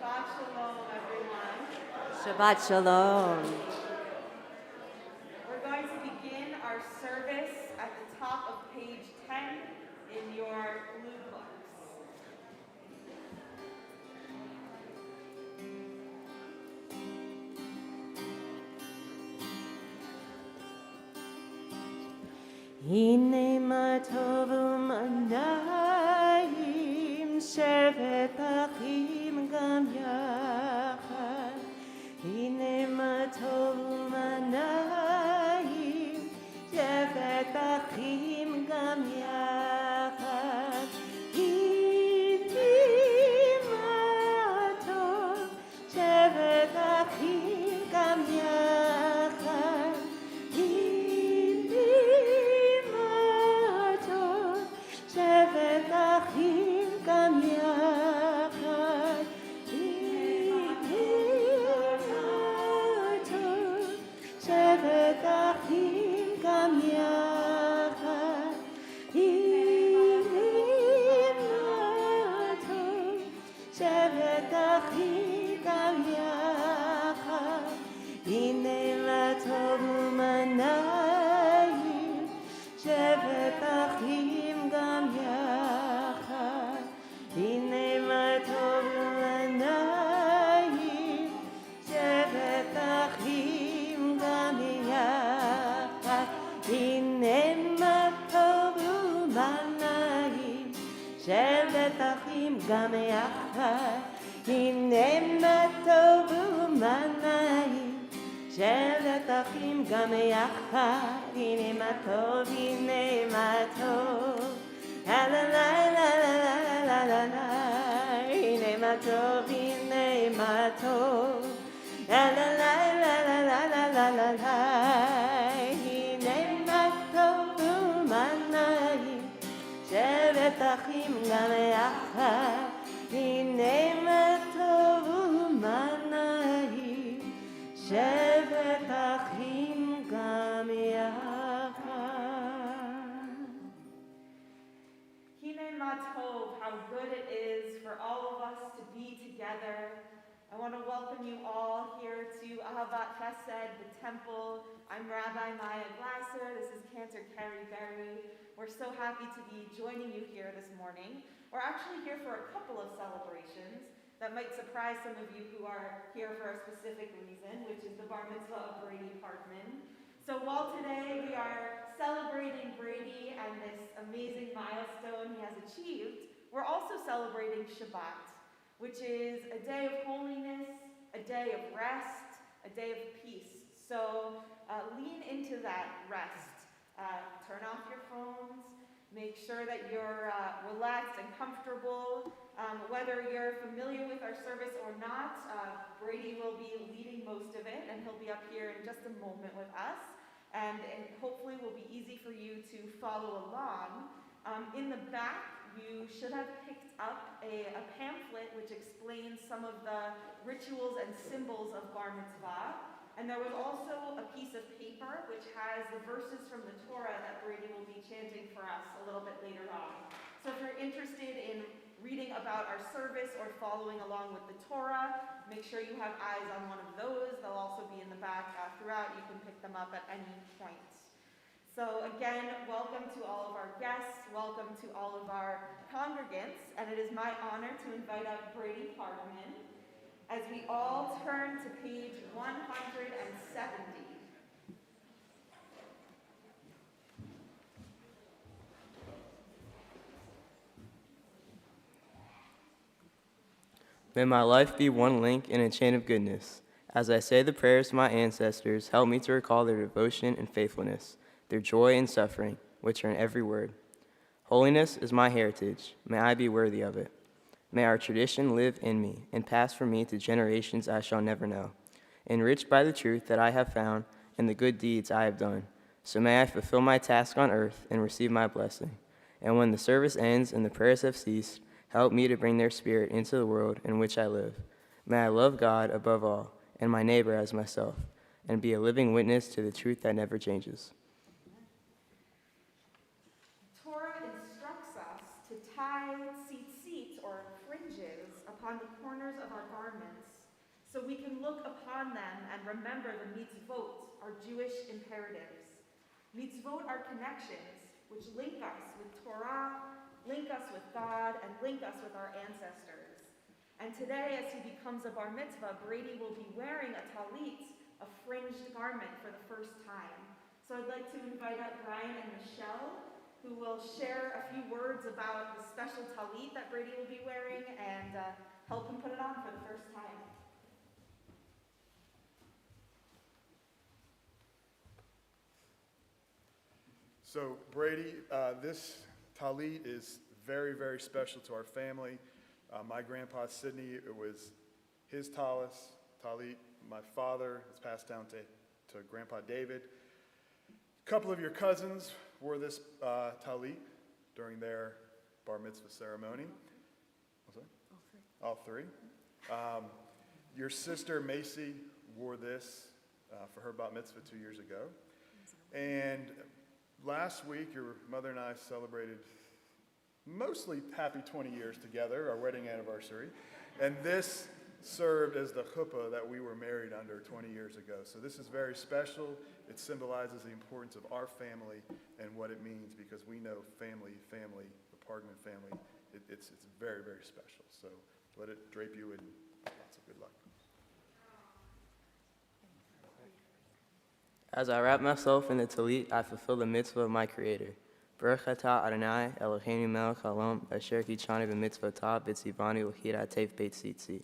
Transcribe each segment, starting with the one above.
Shabbat shalom, everyone. Shabbat shalom. We're going to begin our service at the top of page 10 in your blue books. הנה מה טוב ומה נעים, שבת אחים גם יחד. הנה מה טוב ומה נעים, שבת אחים גם יחד. הנה מה טוב, שבת אחים גם יחד. שבת אחים גם יחד, שבת אחים גם יחד, שבת אחים גם יחד, הנה מה טוב ומה נעים, שבת אחים גם יחד, הנה מה טוב ומה נעים, שבת אחים גם יחד, הנה מה טוב ומה נעים, שבת אחים גם יחד, הנה מה טוב ומה נעים, שבת אחים גם יחד, הנה מה טוב, הנה מה טוב, לה לה לה לה לה לה לה לה, הנה מה טוב, הנה מה טוב, לה לה לה לה לה לה לה לה לה לה, הנה מה טוב ומה נעים, שבת אחים גם יחד, הנה מה טוב ומה נעים, שבת אחים גם יחד. Hine ma tov, how good it is for all of us to be together. I want to welcome you all here to Ahavat Chesed, the temple. I'm Rabbi Maya Glasser. This is Cantor Carrie Berry. We're so happy to be joining you here this morning. We're actually here for a couple of celebrations that might surprise some of you who are here for a specific reason, which is the Bar Mitzvah of Brady Pargman. So while today we are celebrating Brady and this amazing milestone he has achieved, we're also celebrating Shabbat, which is a day of holiness, a day of rest, a day of peace. So lean into that rest. Turn off your phones. Make sure that you're relaxed and comfortable. Whether you're familiar with our service or not, Brady will be leading most of it, and he'll be up here in just a moment with us. And hopefully will be easy for you to follow along. In the back, you should have picked up a pamphlet which explains some of the rituals and symbols of Bar Mitzvah. And there was also a piece of paper which has the verses from the Torah that Brady will be chanting for us a little bit later on. So if you're interested in reading about our service or following along with the Torah, make sure you have eyes on one of those. They'll also be in the back throughout. You can pick them up at any point. So again, welcome to all of our guests. Welcome to all of our congregants. And it is my honor to invite up Brady Pargman as we all turn to page 170. May my life be one link in a chain of goodness. As I say the prayers of my ancestors, help me to recall their devotion and faithfulness, their joy and suffering, which are in every word. Holiness is my heritage. May I be worthy of it. May our tradition live in me and pass from me to generations I shall never know, enriched by the truth that I have found and the good deeds I have done. So may I fulfill my task on earth and receive my blessing. And when the service ends and the prayers have ceased, help me to bring their spirit into the world in which I live. May I love God above all and my neighbor as myself, and be a living witness to the truth that never changes. Torah instructs us to tie tzitzit, or fringes, upon the corners of our garments, so we can look upon them and remember the mitzvot, our Jewish imperatives. Mitzvot are connections which link us with Torah, link us with God, and link us with our ancestors. And today, as he becomes a bar mitzvah, Brady will be wearing a talit, a fringed garment, for the first time. So I'd like to invite up Brian and Michelle, who will share a few words about the special talit that Brady will be wearing and help him put it on for the first time. So Brady, this talit is very, very special to our family. My grandpa Sidney, it was his talit. My father, it's passed down to Grandpa David. A couple of your cousins wore this talit during their bar mitzvah ceremony. What's that? All three. Your sister Macy wore this for her bat mitzvah 2 years ago. And last week, your mother and I celebrated mostly happy 20 years together, our wedding anniversary. And this served as the chuppah that we were married under 20 years ago. So this is very special. It symbolizes the importance of our family and what it means, because we know family, the Pargman family, it's very, very special. So let it drape you in lots of good luck. As I wrap myself in the talit, I fulfill the mitzvah of my Creator. Baruch atah Adonai Eloheinu melech haolam asher kichani b'mitzvotah b'tzivanu l'chira tev beit tzitzi.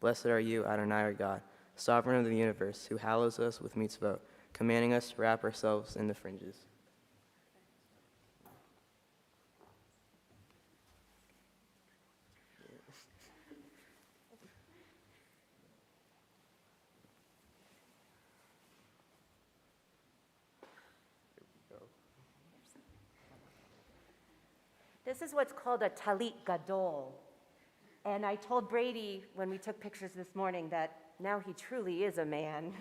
Blessed are you, Adonai our God, sovereign of the universe, who hallows us with mitzvot, commanding us to wrap ourselves in the fringes. This is what's called a talit gadol. And I told Brady when we took pictures this morning that now he truly is a man.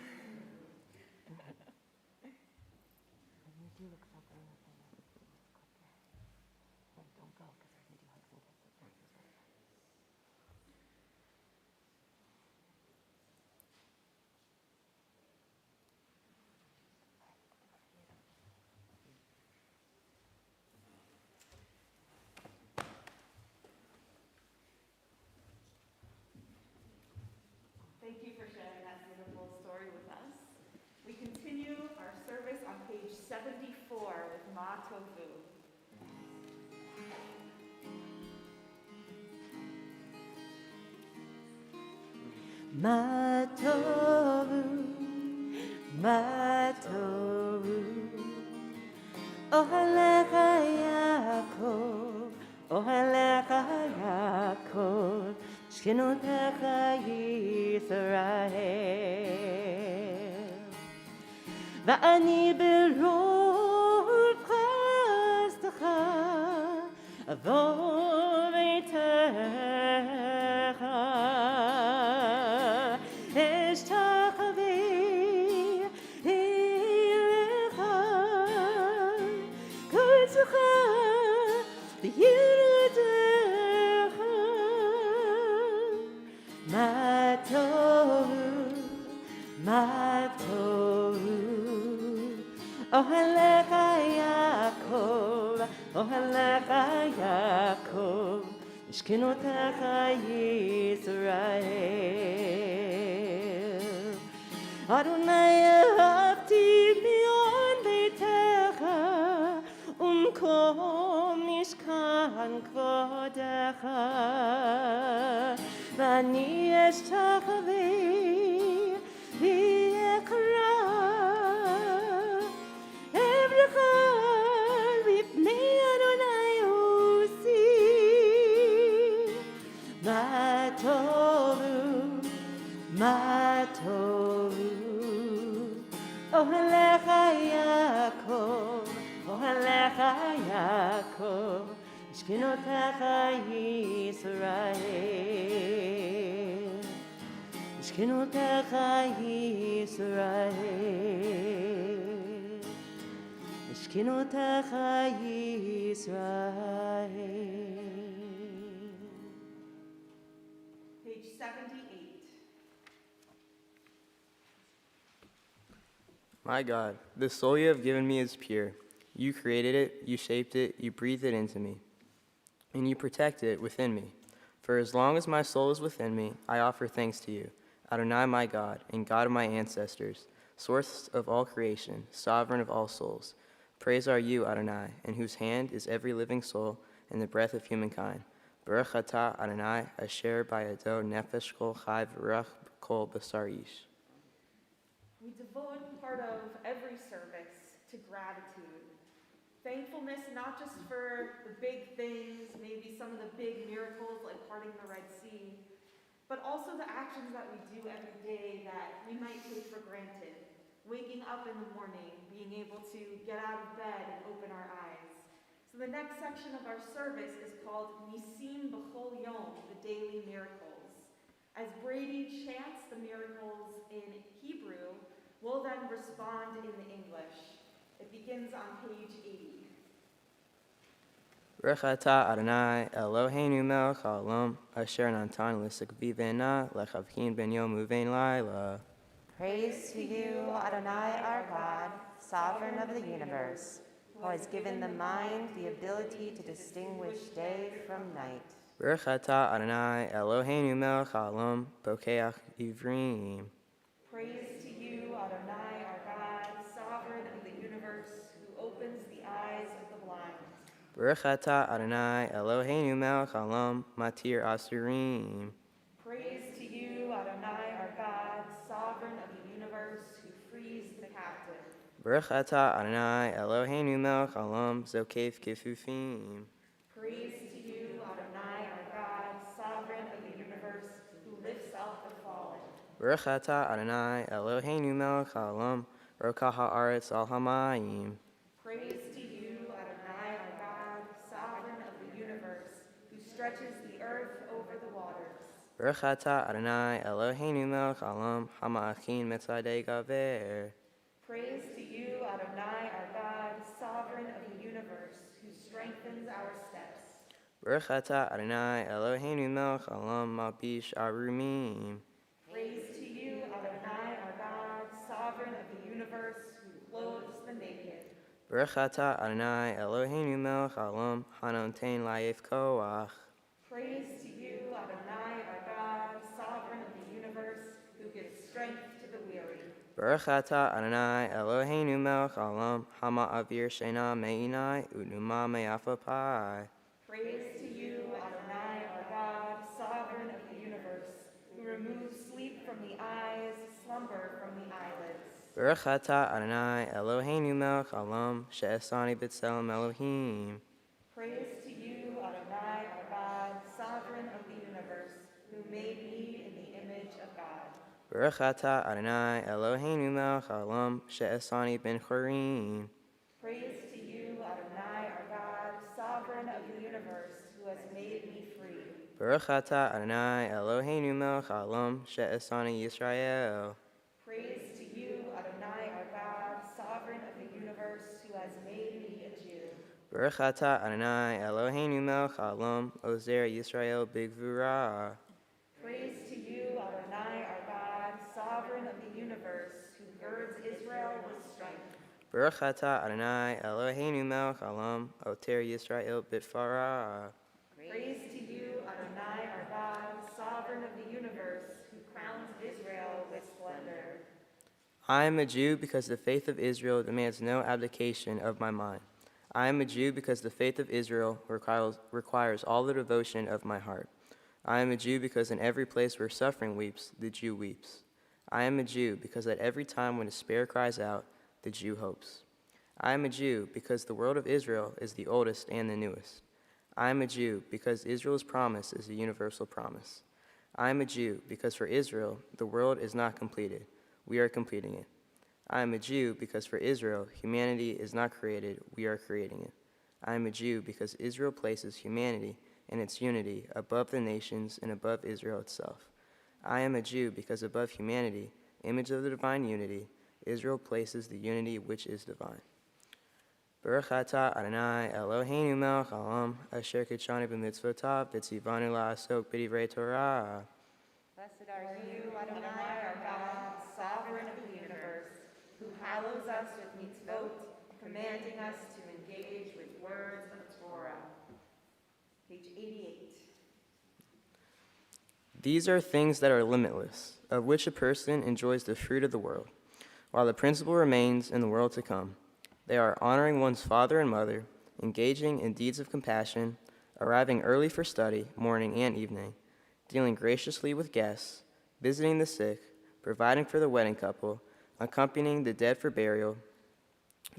Thank you for sharing that beautiful story with us. We continue our service on page 74 with Ma Tofu. Ma tovu, ma tovu, ohalecha Yaakov, ohalecha Yaakov, shkenotecha Yisrael. Va'ani berov chastecha, avor beitecha. Ohalecha Yaakov, ohalecha Yaakov, shkenotecha Yisrael. Adonai ahavti mion beitecha, umkom mishkan kvodecha, v'ani eshtachvi v'yekra. Ohalecha Yaakov, ohalecha Yaakov, shkenotecha Yisrael, shkenotecha Yisrael, Shkinotecha Yisrael. Page 78. My God, the soul you have given me is pure. You created it, you shaped it, you breathed it into me, and you protect it within me. For as long as my soul is within me, I offer thanks to you, Adonai my God, and God of my ancestors, source of all creation, sovereign of all souls. Praise are you, Adonai, in whose hand is every living soul and the breath of humankind. Baruch atah Adonai, asher bayado nefesh kol chai v'ruach kol basar ish. We devote part of every service to gratitude. Thankfulness not just for the big things, maybe some of the big miracles like parting the Red Sea, but also the actions that we do every day that we might take for granted. Waking up in the morning, being able to get out of bed and open our eyes. So the next section of our service is called Nisim B'chol Yom, the daily miracles. As Brady chants the miracles in Hebrew, we'll then respond in the English. It begins on page 80. Baruch atah Adonai Eloheinu melech haolam, asher natan l'sakvivena lechavkin ben yom uvein laila. Praise to you, Adonai our God, sovereign of the universe, who has given the mind the ability to distinguish day from night. Baruch atah Adonai Eloheinu melech haolam, pokeach ivrim. Praise to you, Adonai our God, sovereign of the universe, who opens the eyes of the blind. Baruch atah Adonai Eloheinu melech haolam, matir asurim. Praise to you, Adonai our God, sovereign of the universe, who frees the captive. Baruch atah Adonai Eloheinu melech haolam, zokef kefufim. Praise to you, Adonai our God, sovereign of the universe, who lifts up the fallen. Baruch atah Adonai Eloheinu melech haolam, rokach haaretz al hamayim. Praise to you, Adonai our God, sovereign of the universe, who stretches the earth over the waters. Baruch atah Adonai Eloheinu melech haolam, hama'achin metzadei gaver. Praise to you, Adonai our God, sovereign of the universe, who strengthens our steps. Baruch atah Adonai Eloheinu melech haolam, malbish arumim. Praise to you, Adonai our God, sovereign of the universe, who clothes the naked. Baruch atah Adonai Eloheinu melech haolam, hanontein la'ef koach. Praise to you, Adonai our God, sovereign of the universe, who gives strength to the weary. Baruch atah Adonai Eloheinu melech haolam, hama'avir sheina me'inai, u'numa me'afapai. Praise to you, Adonai our God, sovereign of the universe, who removes sleep from the eyes, slumber from the eyelids. Baruch atah Adonai Eloheinu melech haolam, she'esani b'tselem Elohim. Praise to you, Adonai our God, sovereign of the universe, who made me in the image of God. Baruch atah Adonai Eloheinu melech haolam, she'esani ben chorim. Praise to you, Adonai our God, sovereign of the universe, who has made me free. Baruch atah Adonai Eloheinu melech haolam, she'esani Yisrael. Praise to you, Adonai our God, sovereign of the universe, who has made me a Jew. Baruch atah Adonai Eloheinu melech haolam, ozer Yisrael bigvura. Praise to you, Adonai our God, sovereign of the universe, who girds Israel with strength. Baruch atah Adonai Eloheinu melech haolam, oter Yisrael bitfara. Praise to you, Adonai our God, sovereign of the universe, who crowns Israel with splendor. I am a Jew because the faith of Israel demands no abdication of my mind. I am a Jew because the faith of Israel requires all the devotion of my heart. I am a Jew because in every place where suffering weeps, the Jew weeps. I am a Jew because at every time when despair cries out, the Jew hopes. I am a Jew because the world of Israel is the oldest and the newest. I am a Jew because Israel's promise is a universal promise. I am a Jew because for Israel, the world is not completed. We are completing it. I am a Jew because for Israel, humanity is not created. We are creating it. I am a Jew because Israel places humanity and its unity above the nations and above Israel itself. I am a Jew because above humanity, image of the divine unity, Israel places the unity which is divine. Baruch atah Adonai Eloheinu melech haolam asher kitshanu b'mitzvotav v'tzivanu la'asok b'divrei Torah. Blessed are you, Adonai, our God, sovereign of the universe, who hallows us with mitzvot, commanding us to engage with words of Torah. Page 88. These are things that are limitless, of which a person enjoys the fruit of the world, while the principle remains in the world to come. They are honoring one's father and mother, engaging in deeds of compassion, arriving early for study, morning and evening, dealing graciously with guests, visiting the sick, providing for the wedding couple, accompanying the dead for burial,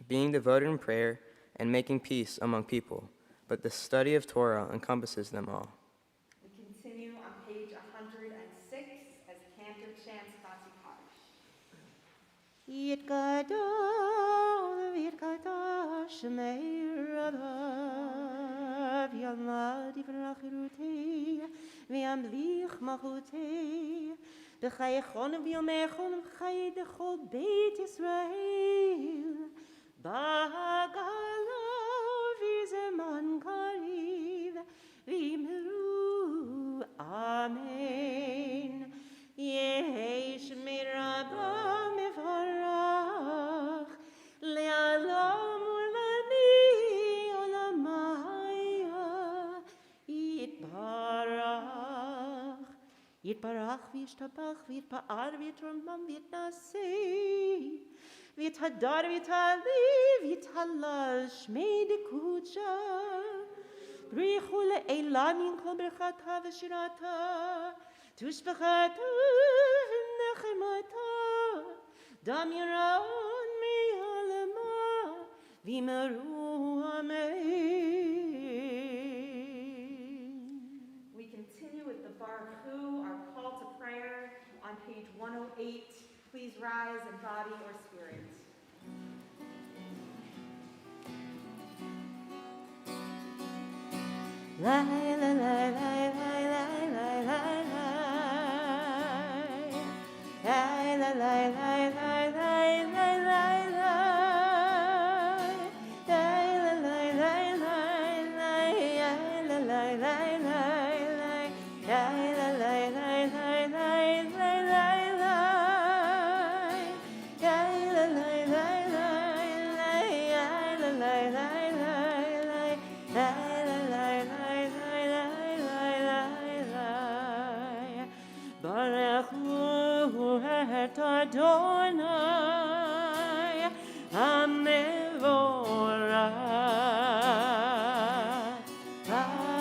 being devoted in prayer, and making peace among people. But the study of Torah encompasses them all. We continue on page 106 as Cantor chants Chati Kaddish. Yitkadosh meir Rabav Yalmad Yivrachiruti V'yamlich Machuti B'chayechon v'yomechon v'chay dechol Beit Yisrael B'agalo v'zeman kariv v'yimru Amen Yehi Shmei Rabbah Mevarach Le'alam ulani olamaya Yitbarach Yitbarach v'yishtabach v'yitpa'ar v'yitromam v'yitnaseh v'yithadar v'yithali v'yithalal Shmei Dekucha Brichu le'elam yinkol berchata v'shirata Tushbachata v'nechemata Dam Yaron mi'alama v'yimeru Amen. We continue with the Baruch Hu, our call to prayer, on page 108. Please rise in body or spirit. La la la la la la la la la la la Adonai Hamevorach Adonai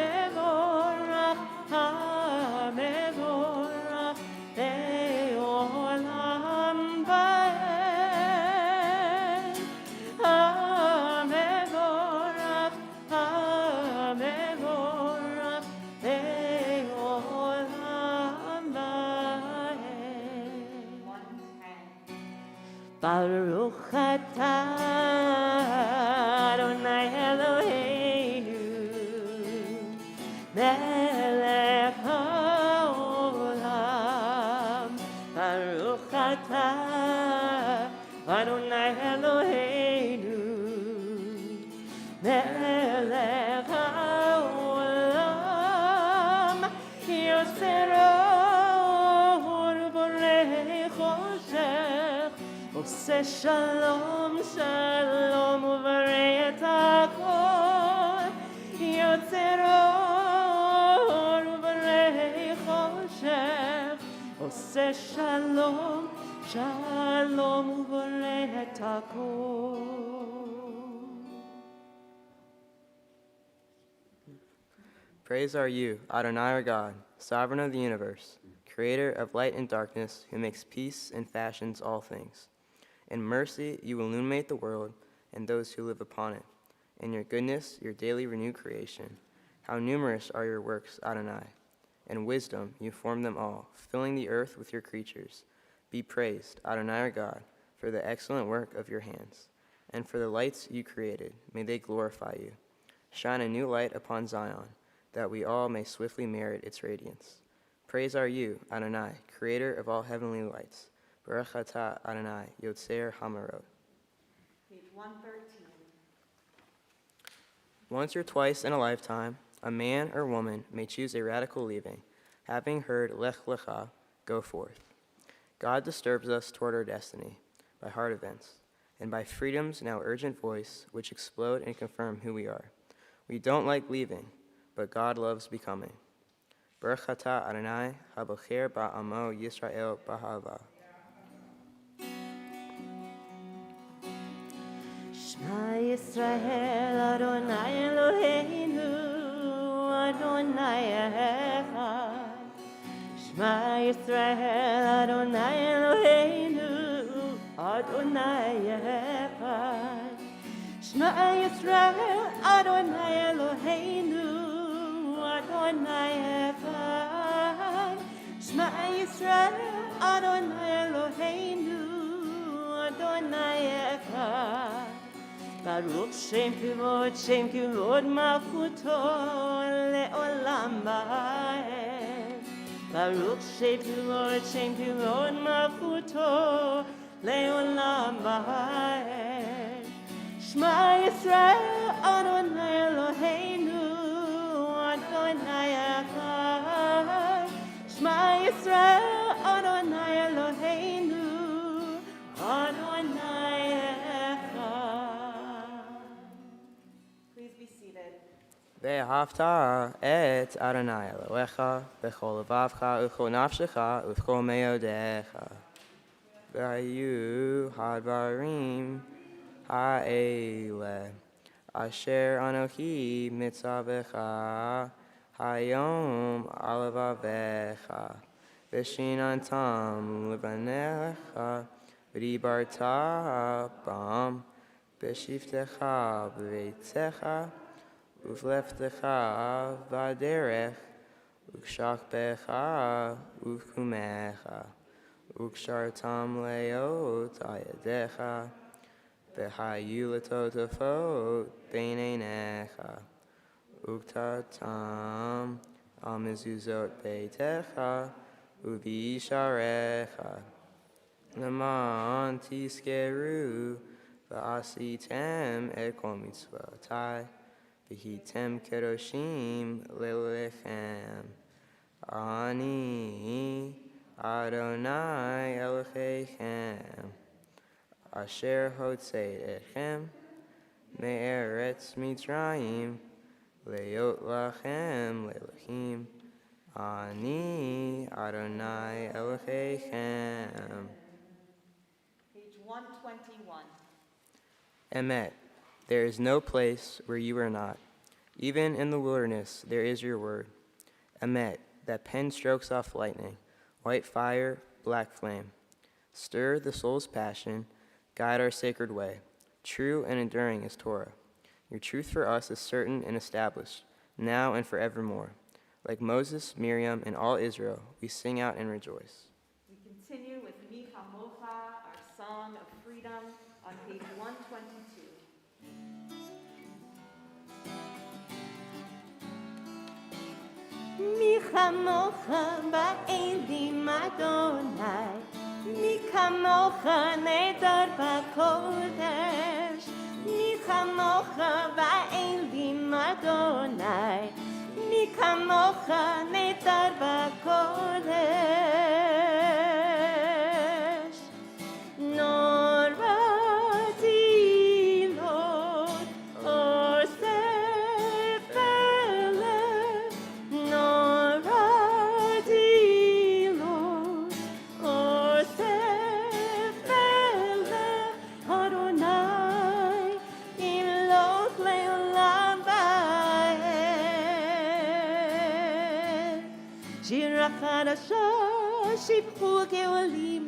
Hamevorach Hamevorach Le'olam Va'ed Hamevorach Hamevorach Le'olam Va'ed 110. Baruch atah Adonai Eloheinu melech haolam Baruch atah Adonai Eloheinu melech haolam Yosser or borei choshech Oseh shalom, shalom, uvarei et hakol. Yotzer or uvarei choshech. Oseh shalom, shalom, uvarei et hakol. Praise are you, Adonai our God, sovereign of the universe, creator of light and darkness, who makes peace and fashions all things. In mercy you illuminate the world and those who live upon it. In your goodness, your daily renew creation. How numerous are your works, Adonai. In wisdom you form them all, filling the earth with your creatures. Be praised, Adonai our God, for the excellent work of your hands. And for the lights you created, may they glorify you. Shine a new light upon Zion, that we all may swiftly merit its radiance. Praise are you, Adonai, creator of all heavenly lights. Baruch atah Adonai, Yotzer Hamarot. Page 113. Once or twice in a lifetime, a man or woman may choose a radical leaving, having heard Lech Lecha, go forth. God disturbs us toward our destiny by hard events, and by freedom's now urgent voice, which explode and confirm who we are. We don't like leaving, but God loves becoming. Baruch atah Adonai, habocher ba'amo Yisrael b'ahava. Shema Yisrael Adonai Eloheinu Adonai Echad. Shema Yisrael Adonai Eloheinu Adonai Echad. Shema Yisrael Adonai Eloheinu Adonai Echad. Shema Yisrael Adonai Eloheinu Adonai Echad. Baruch Shem Kivod Malchuto Le'olam Va'ed. Baruch Shem Kivod Malchuto Le'olam Va'ed. Shema Yisrael Adonai Eloheinu Adonai Echad. Shema Yisrael Adonai Eloheinu Adonai Echad. Please be seated. Ve'ahavta et Adonai Elohecha b'chol levavcha u'chol nafshecha u'chol meodecha. V'hayu hadvarim ha'ele asher anochi mitzavecha hayom alavavecha v'shinantam levanecha v'dibarta bam v'shiftecha b'veitzecha uvleftecha v'aderech ukshachbecha uvkumecha ukshartam leot ayadecha v'hayu letotafot beineinecha uktatam amezuzot beitecha uvisharecha leman tiskeru v'asitem et kol mitzvotai v'hitem kedoshim lelechem ani Adonai Elohechem asher hotzei etchem me'eretz Mitzrayim leot lachem le'elahim ani Adonai Elohechem. Page 121. Emet, there is no place where you are not. Even in the wilderness there is your word. Emet, that pen strokes off lightning, white fire, black flame. Stir the soul's passion, guide our sacred way. True and enduring is Torah. Your truth for us is certain and established, now and forevermore. Like Moses, Miriam, and all Israel, we sing out and rejoice. We continue with Mi Hamocha, our song of freedom, on page 122. Mi chamocha ba'elim Adonai, mi chamocha nedar b'kodesh, mi chamocha ba'elim Adonai, mi chamocha nedar b'kodesh. Nora dilot osef elef, Nora dilot osef elef, Adonai imloch le'olam va'ed. Shira chadasha shibchu geolim,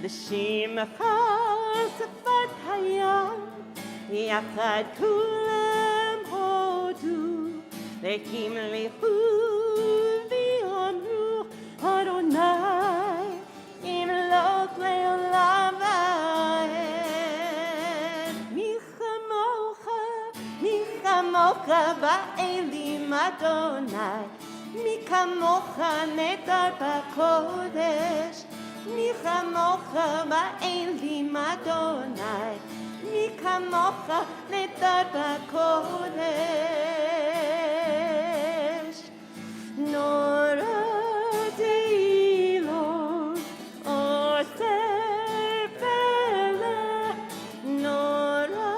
לשמחה שפת הים, יחד כולם הודו, והמליכו ויאמרו, אדוני ימלוך לעולם ועד. מי כמוך Adonai, mi kamocha nedar b'kodesh, mi kamocha ba'elim Adonai, mi kamocha nedar b'kodesh. Nora deilo, or serpele, Nora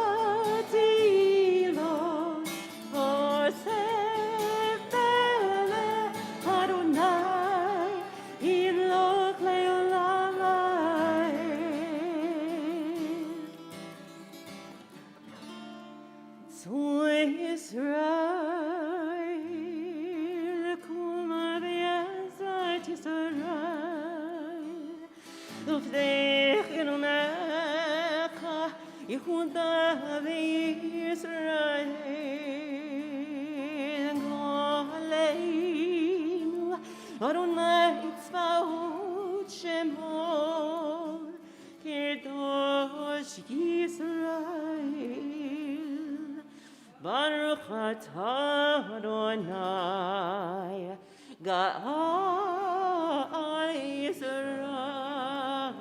deilo, or serpele, Adonai, ilok leolamai. Zu Israel, kuma be'ezat Israel, ufdech ilumecha, Yehuda ve'Yisrael, goleinu, Adonai tzvaot shemo, kirdosh Yisrael. Baruch atah Adonai, Ga'al Yisrael.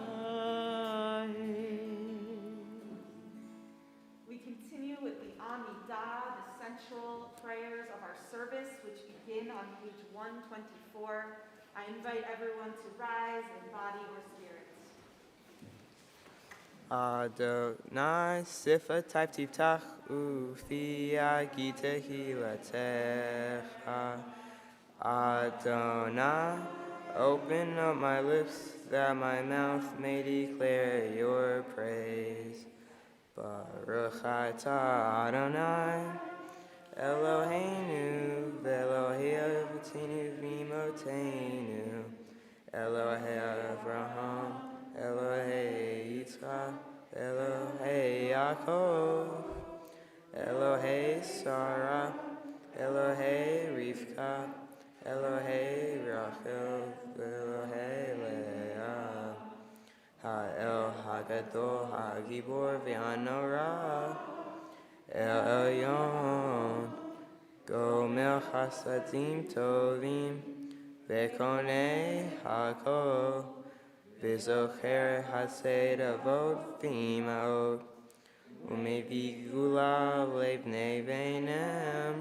We continue with the Amidah, the central prayers of our service, which begin on page 124. I invite everyone to rise in body or spirit. Adonai sifatai tiftach ufi tehillah. Adonai, open up my lips that my mouth may declare your praise. Baruch atah Adonai, Eloheinu ve'Elohei avotenu v'imotenu, Elohei Avraham, Elohei Yitzchak, Elohei Yaakov, Elohei Sarah, Elohei Rivka, Elohei Rachel, Elohei Leah, Ha'el Hagadol Hagibor v'Hanora, El Elyon, Gomer Chasadim Tovim, Ve'konei Hakol, V'zocher Hased Avot V'ima'ot, U'mevi Gula V'lebnei Veinem,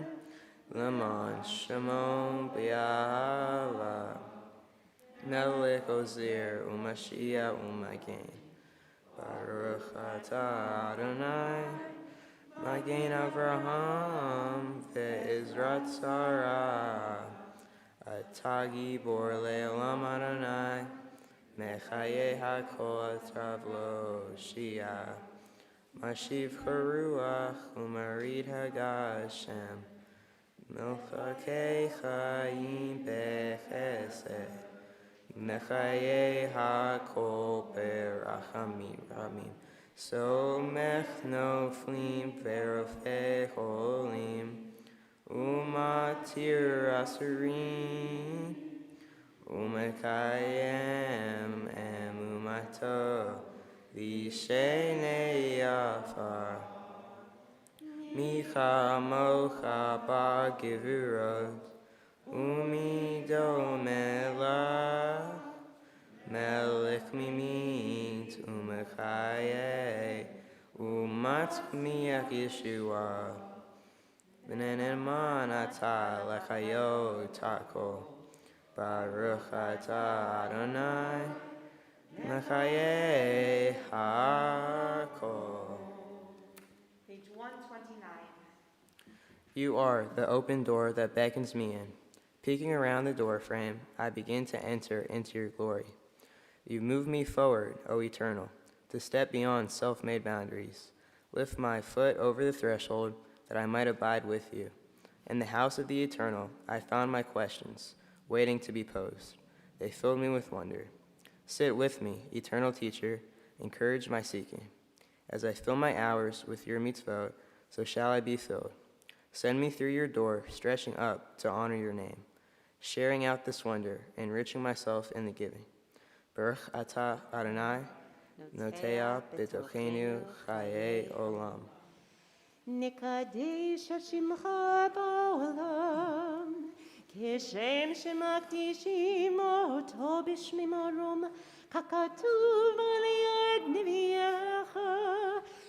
L'man Shemon B'Yahava, Melech Ozir U'Mashiach U'Magen. Baruch atah Adonai, Magen Avraham Ve'ezrat Sarah, Atah Gibor Le'olam Adonai, Mechaye HaKol Travlo Shia, Mashiv Charuach U'Marid Hagashem, Melchakei Chaim Bechesed, Mechaye HaKol Berachamim Ramim, Somech Noflim Verofei Cholim, Umatir Asurim, Umekayem Emumato, Vishenei Yafar, Micha Mocha Bar Gevurot, Umido Melach, Melech Mimit, Umechaye, Umat Miach Yeshua, V'neneman Atah Lechayo Tako, Baruch atah Adonai, Mechaye HaKol. Page 129. You are the open door that beckons me in. Peeking around the door frame, I begin to enter into your glory. You move me forward, O Eternal, to step beyond self-made boundaries. Lift my foot over the threshold that I might abide with you. In the house of the Eternal, I found my questions, waiting to be posed. They filled me with wonder. Sit with me, eternal teacher, encourage my seeking. As I fill my hours with your mitzvot, so shall I be filled. Send me through your door, stretching up to honor your name, sharing out this wonder, enriching myself in the giving. Baruch atah Adonai, noteah b'tochenu chaye olam. נקדש את שמך בעולם, כשם שמקדישים אותו בשמי מרום, ככתוב על יד נביאך,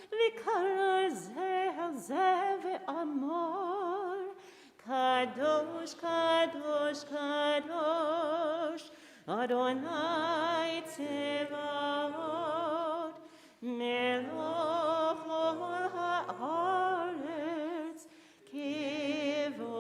וקרא זה על זה ואמר, קדוש, קדוש, קדוש, אדוני צבאות, מלוך כל הארץ, כבודו.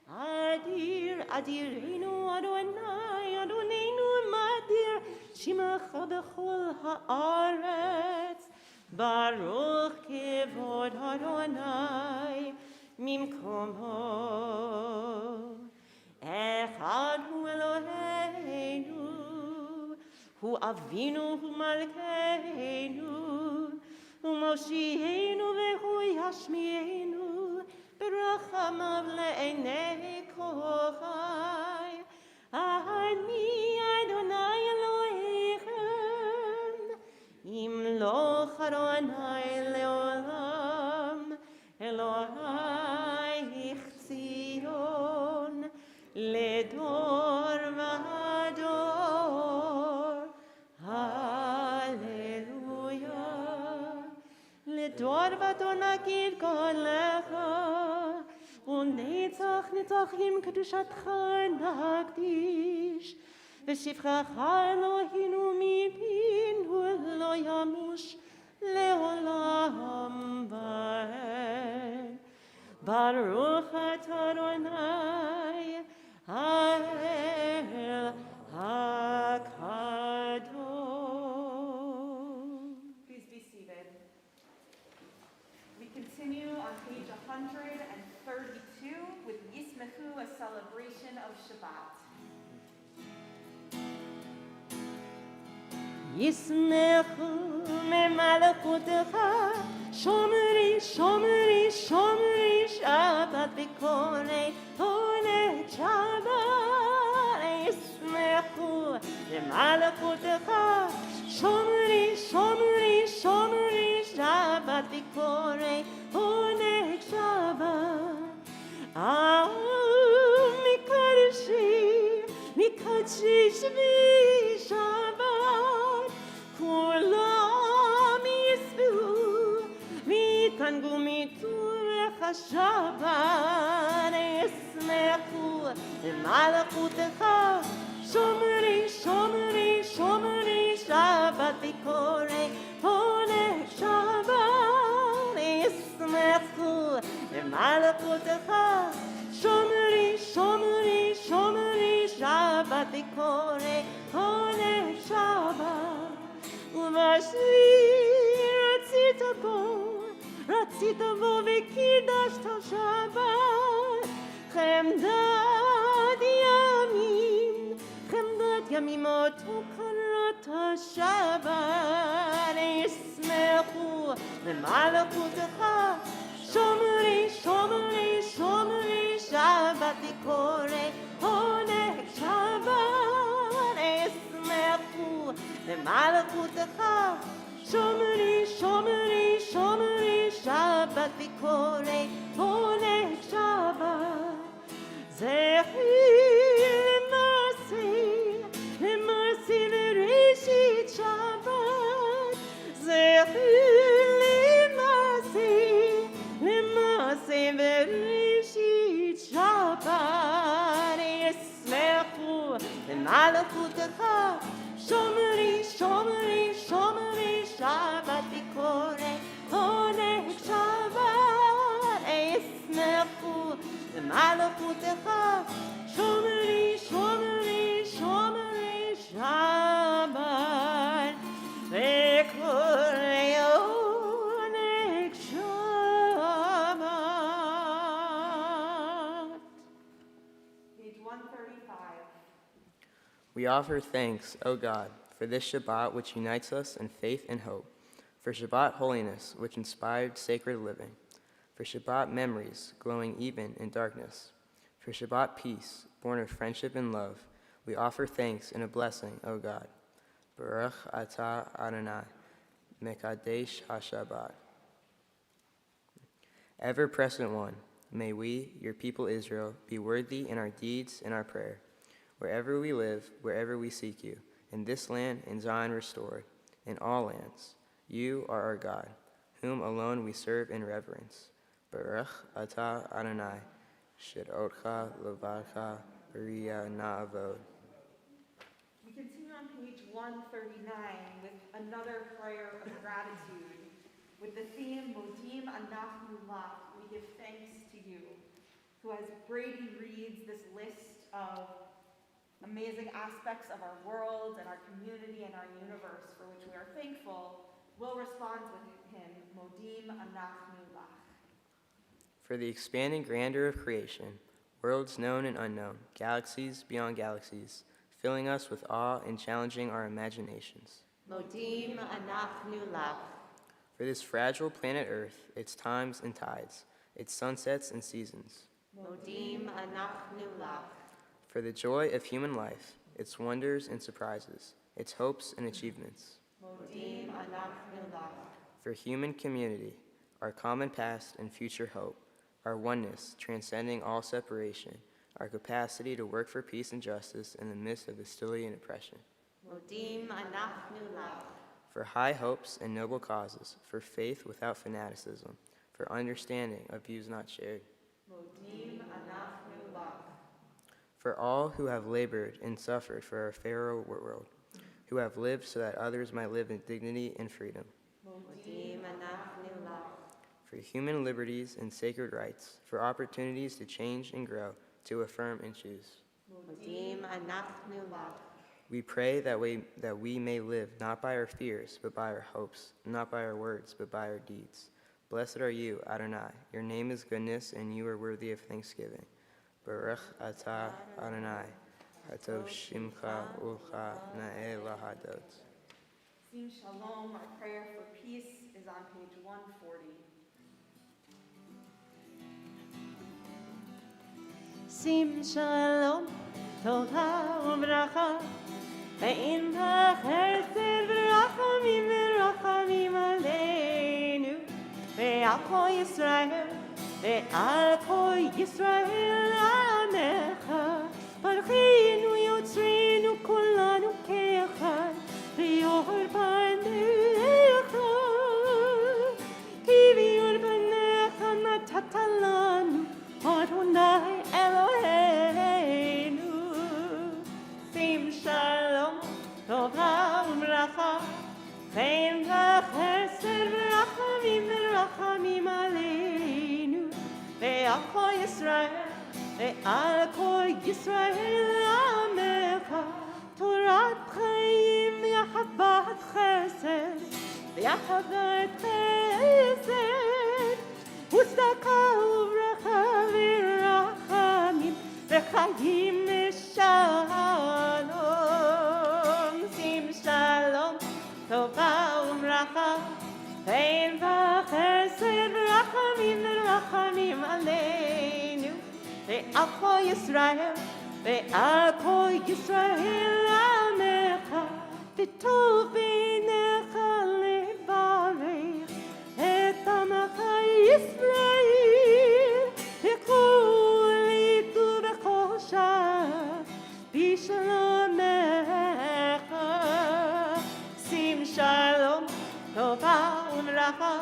אדיר, אדירנו אדוני, אדוננו מדיר, שמך בכל הארץ. ברוך כבוד אדוני ממקומו. אחד הוא אלוהינו, הוא אבינו ומלכנו, הוא מושיענו והוא ישמיענו, ברחמיו לעיני כל חי. אני אדוני אלוהיכם, ימלוך אדוני לעולם, אלוהי ציון, לדור ודור. הללויה. לדור ודור נגיד גואלך, ונצח נצחים קדושתך נקדיש. ושפחך אלוהינו מפינו לא ימוש לעולם ועד. ברוך אתה אדוני האל הקדוש. Please be seated. We continue on page 132 with Yismechu, a celebration of Shabbat. ישמחו ממלכותך, שומרי, שומרי, שומרי שבת בקולי הולך שבת. ישמחו ממלכותך, שומרי, שומרי, שומרי שבת בקולי הולך שבת. מקדשי שבי שבת, כולם ישבעו ויתענגו מטורך השבת. ישמחו במלכותך, שומרי, שומרי, שומרי שבת בקולי הולך שבת. ישמחו במלכותך, שומרי, שומרי, שומרי שבת בקולי הולך שבת. ובשביל רצית בו וקידשת שבת. חמדת ימים אותו קראת שבת. ישמחו במלכותך, שומרי, שומרי, שומרי שבת בקולי הולך שבת. ישמחו במלכותך, שומרי, שומרי, שומרי שבת בקולי הולך שבת. זכי למעשי וראשית שבת. זכי למעשי וראשית שבת. ישמחו במלכותך, שומרי, שומרי, שומרי שבת בקולי הולך שבת. ישמחו במלכותך, שומרי, שומרי, שומרי שבת בקולי הולך שבת. Page 135. We offer thanks, O God, for this Shabbat which unites us in faith and hope, for Shabbat holiness which inspired sacred living, for Shabbat memories glowing even in darkness, for Shabbat peace born of friendship and love. We offer thanks and a blessing, O God. Baruch atah Adonai, Mekadesh HaShabbat. Ever-present one, may we, your people Israel, be worthy in our deeds and our prayer. Wherever we live, wherever we seek you, in this land, in Zion restored, in all lands, you are our God, whom alone we serve in reverence. Baruch atah Adonai, shirotcha levarcha b'riya na'avod. We continue on page 139 with another prayer of gratitude. With the theme, Modim Anachnu Lach, we give thanks to you. Who, as Brady reads this list of amazing aspects of our world and our community and our universe for which we are thankful, will respond with him, Modim Anachnu Lach. For the expanding grandeur of creation, worlds known and unknown, galaxies beyond galaxies, filling us with awe and challenging our imaginations. Modim anachnu lach. For this fragile planet Earth, its times and tides, its sunsets and seasons. Modim anachnu lach. For the joy of human life, its wonders and surprises, its hopes and achievements. Modim anachnu lach. For human community, our common past and future hope, our oneness transcending all separation, our capacity to work for peace and justice in the midst of hostility and oppression. Modim anachnu lach. For high hopes and noble causes, for faith without fanaticism, for understanding of views not shared. Modim anachnu lach. For all who have labored and suffered for our Pharaoh world, who have lived so that others might live in dignity and freedom. Modim anachnu lach. For human liberties and sacred rights, for opportunities to change and grow, to affirm and choose. Modim anachnu lach. We pray that we may live not by our fears, but by our hopes, not by our words, but by our deeds. Blessed are you, Adonai. Your name is goodness, and you are worthy of thanksgiving. Baruch atah Adonai, hatov shimcha ucha na'eh lahadot. Sim Shalom, our prayer for peace, is on page 140. Sim shalom, tova u'bracha, ve'im ha'chesed v'rachamim v'rachamim aleinu, ve'al kol Yisrael, ve'al kol Yisrael amecha, barchinu yotzreinu kulanu ke'echad, ve'yor panecha, ki v'yor panecha natata lanu, Adonai Eloheinu, Sim Shalom, Tova u'bracha, Ve'im v'chesed v'rachamim v'rachamim aleinu, ve'al kol Yisrael, ve'al kol Yisrael amecha, Torat chaim v'ahavat chesed, v'ahavat chesed, וצדקה וברכה ורחמים וחיים ושלום. שים שלום, טובה וברכה, חן וחסד ורחמים ורחמים עלינו ועל כל ישראל ועל כל ישראל עמך, וטוב בעיניך לברך את עמך ישראל, בכל עת ובכל שעה, בשלומך. שים שלום, טובה וברכה,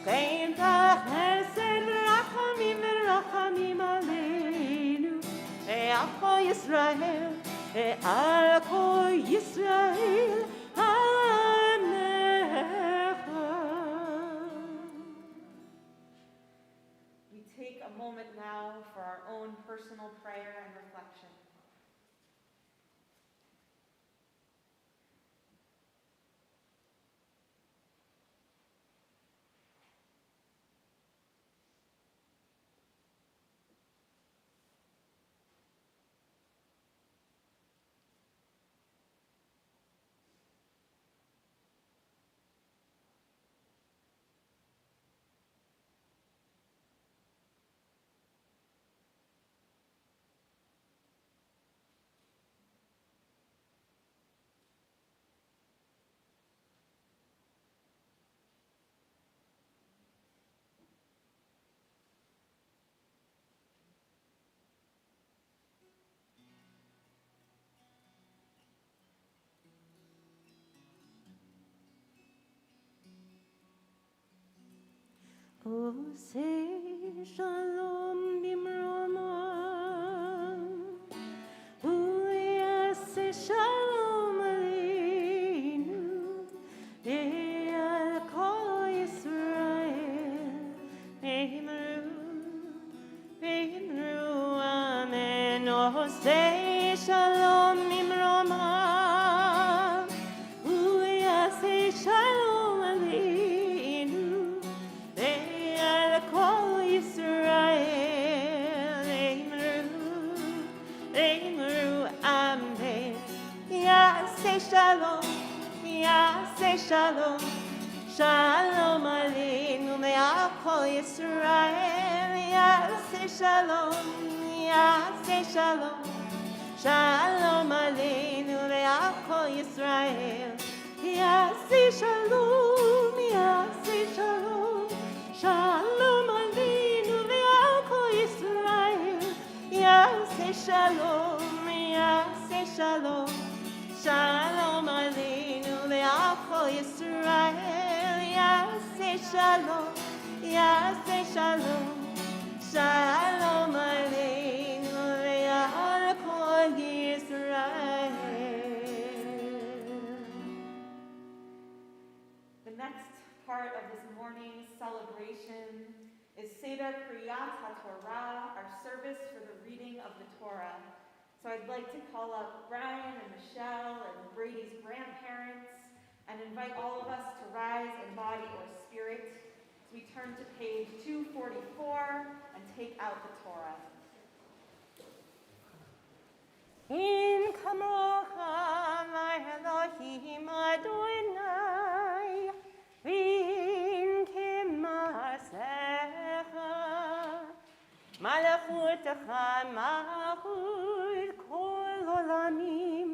חן וחסד ורחמים ורחמים עלינו ועל כל ישראל ועל כל ישראל עמך. We take a moment now for our own personal prayer and reflection. Oseh shalom bimromah, Hu yaseh shalom aleinu, ve'al kol Yisrael, ve'imru amen. Oseh shalom bimromah, Hu yaseh shalom aleinu, ve'al kol Yisrael, ve'imru amen. Yaseh shalom, yaseh shalom, shalom aleinu ve'al kol Yisrael. Yaseh shalom, yaseh shalom, shalom aleinu ve'al kol Yisrael. Yaseh shalom, yaseh shalom, shalom aleinu ve'al kol Yisrael. Yaseh shalom, yaseh shalom, shalom aleinu ve'al kol Yisrael. Yaseh shalom, yaseh shalom, shalom aleinu ve'al kol Yisrael. The next part of this morning's celebration is Seder Kriyat HaTorah, our service for the reading of the Torah. So I'd like to call up Brian and Michelle and Brady's grandparents and invite all of us to rise in body or spirit. So we turn to page 244 and take out the Torah. In kamocha Elohim Adonai, v'in kemasecha, malachutecha malachut kol olamim,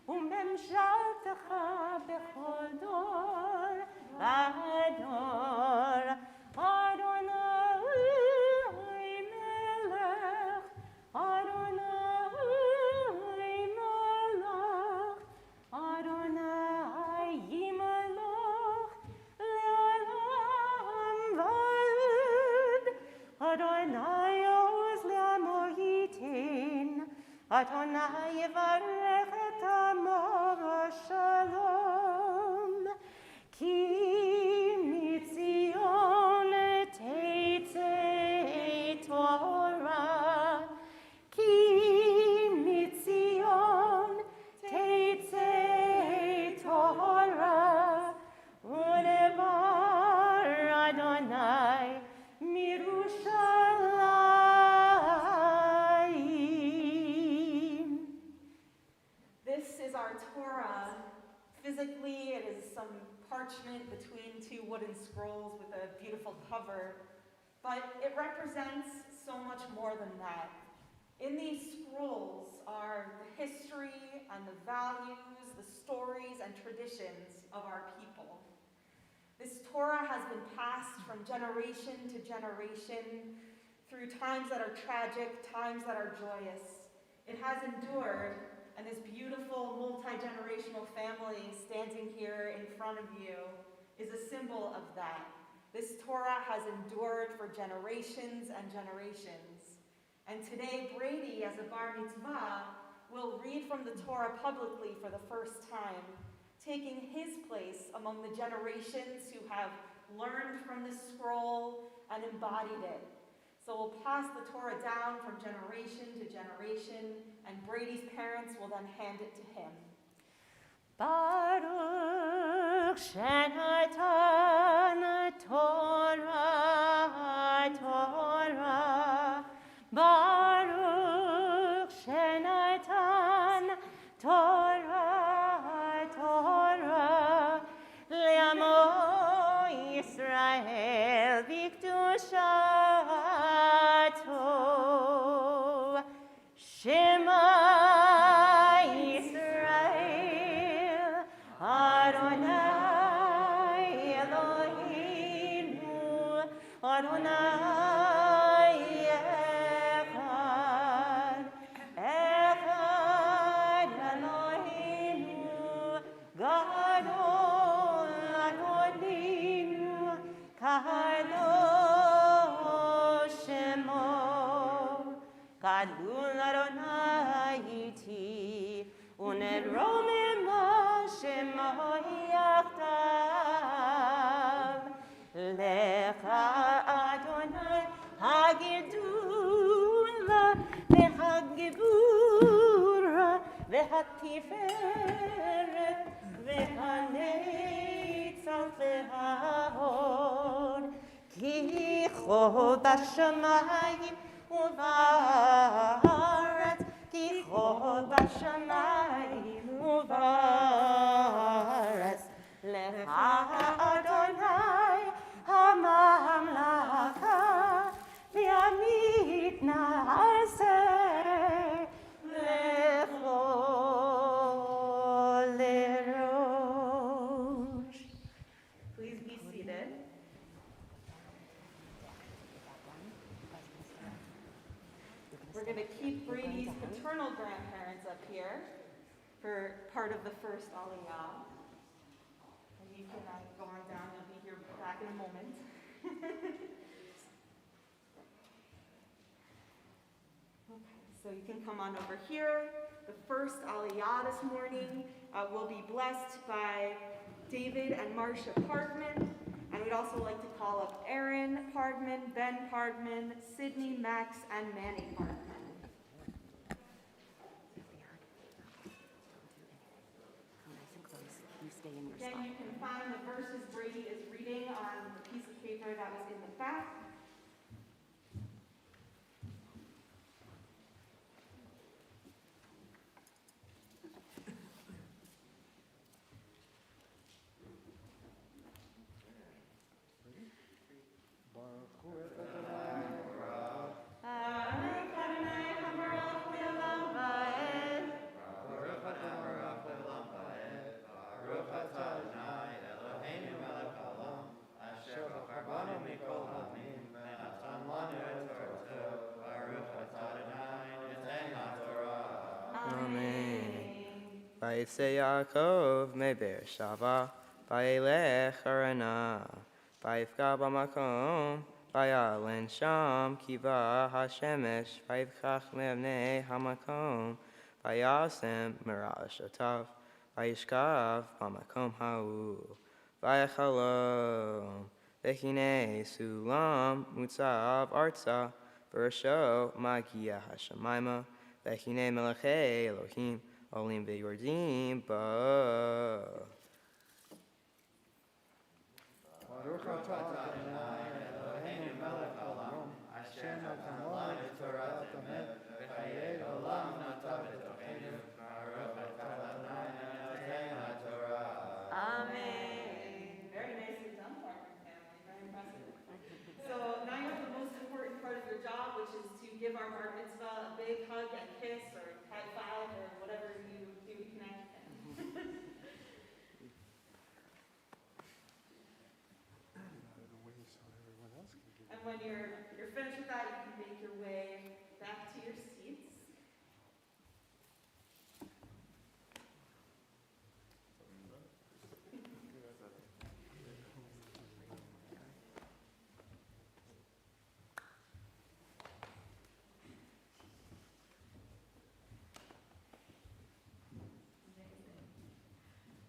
umemshaltecha bechol dor v'dor. Adonai melech, Adonai melech, Adonai yimelech le'olam va'ed. Adonai oz le'amo yitin, Adonai yivarech et amo v'shalom. Ki mitzion teitzei Torah, Ki mitzion teitzei Torah, u'devar Adonai mirushalayim. This is our Torah. Physically, it is some parchment between two wooden scrolls with a beautiful cover, but it represents so much more than that. In these scrolls are the history and the values, the stories and traditions of our people. This Torah has been passed from generation to generation through times that are tragic, times that are joyous. It has endured, and this beautiful multi-generational family standing here in front of you is a symbol of that. This Torah has endured for generations and generations. And today, Brady, as a bar mitzvah, will read from the Torah publicly for the first time, taking his place among the generations who have learned from this scroll and embodied it. So we'll pass the Torah down from generation to generation, and Brady's parents will then hand it to him. Baruch shenatan Torah, Torah. Baruch shenatan Torah, Torah. Le'amo Yisrael v'kedushato. Shema Yisrael, Adonai Eloheinu, Adonai Echad, Echad Eloheinu, Gadol Adoninu, Kadosh ולאדוני איתי, ונרומם שמו יחדיו. לך אדוני הגדולה והגבורה והתפארת והנצח וההוד, כי כל בשמיים ובארץ, כי כל בשמיים ובארץ, לך אדוני הממלכה, וימית נעשה לכל לראש. Please be seated. We're going to keep Brady's paternal grandparents up here for part of the first Aliyah. And you can go on down. You'll be here back in a moment. Okay, so you can come on over here. The first Aliyah this morning will be blessed by David and Marcia Pargman. And we'd also like to call up Aaron Pargman, Ben Pargman, Sydney, Max, and Manny Pargman. Again, you can find the verses Brady is reading on the piece of paper that was in the back. Vayetze Yaakov meber Shava, vayelech harana, vayifka b'makom, vayalen sham kiva hashemesh, vayivchach me'avnei hamakom, vayasem merashotav, vayishkav b'makom ha'u, vayachalom, v'hinei sulam mutzav artza, v'rasho magia hashamayma, v'hinei melechei Elohim, Olim v'yordim ba. Baruch atah Adonai Eloheinu melech haolam, asher natan lanu Torah emet, v'chayei olam nata b'tochenu. Baruch atah Adonai noten haTorah. Amen. Very nicely done, Pargman family. Very impressive. So now you have the most important part of your job, which is to give our bar mitzvah a big hug and kiss, or high five, or whatever you do to connect them. And when you're finished with that, you can make your way back to your seats.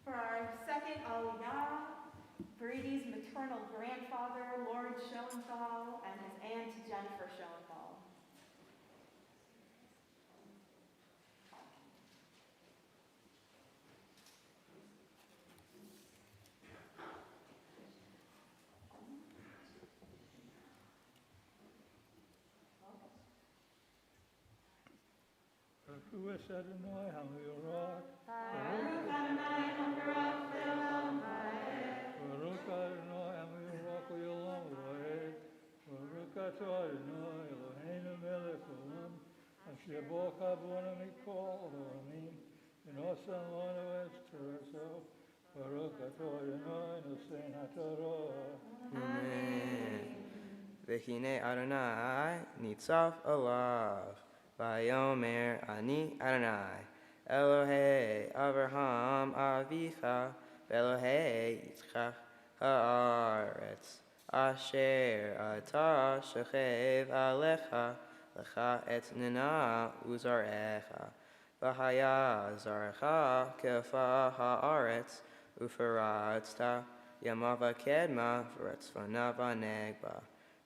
For our second Aliyah, Brady's maternal grandfather, Lord Schoenthal, and his aunt, Jennifer Schoenthal. Baruch Adonai HaMevorach, Baruch Adonai HaMevorach Le'olam Va'ed. Baruch Adonai HaMevorach Le'olam Va'ed, Baruch atah Adonai Eloheinu melech haolam, asher bocha b'onu mikol ha'olamim, v'nosan lanu es torato. Baruch atah Adonai noten haTorah. Amen. V'hinei Adonai nitzav alav, vayomer ani Adonai, Elohei Avraham Avicha, v'Elohei Yitzchak ha'aretz, asher ata shechev alecha, Lecha et nina uzarecha. V'haya zarecha kefa haaretz ufaratzta yamava kedma v'retzvana v'negba.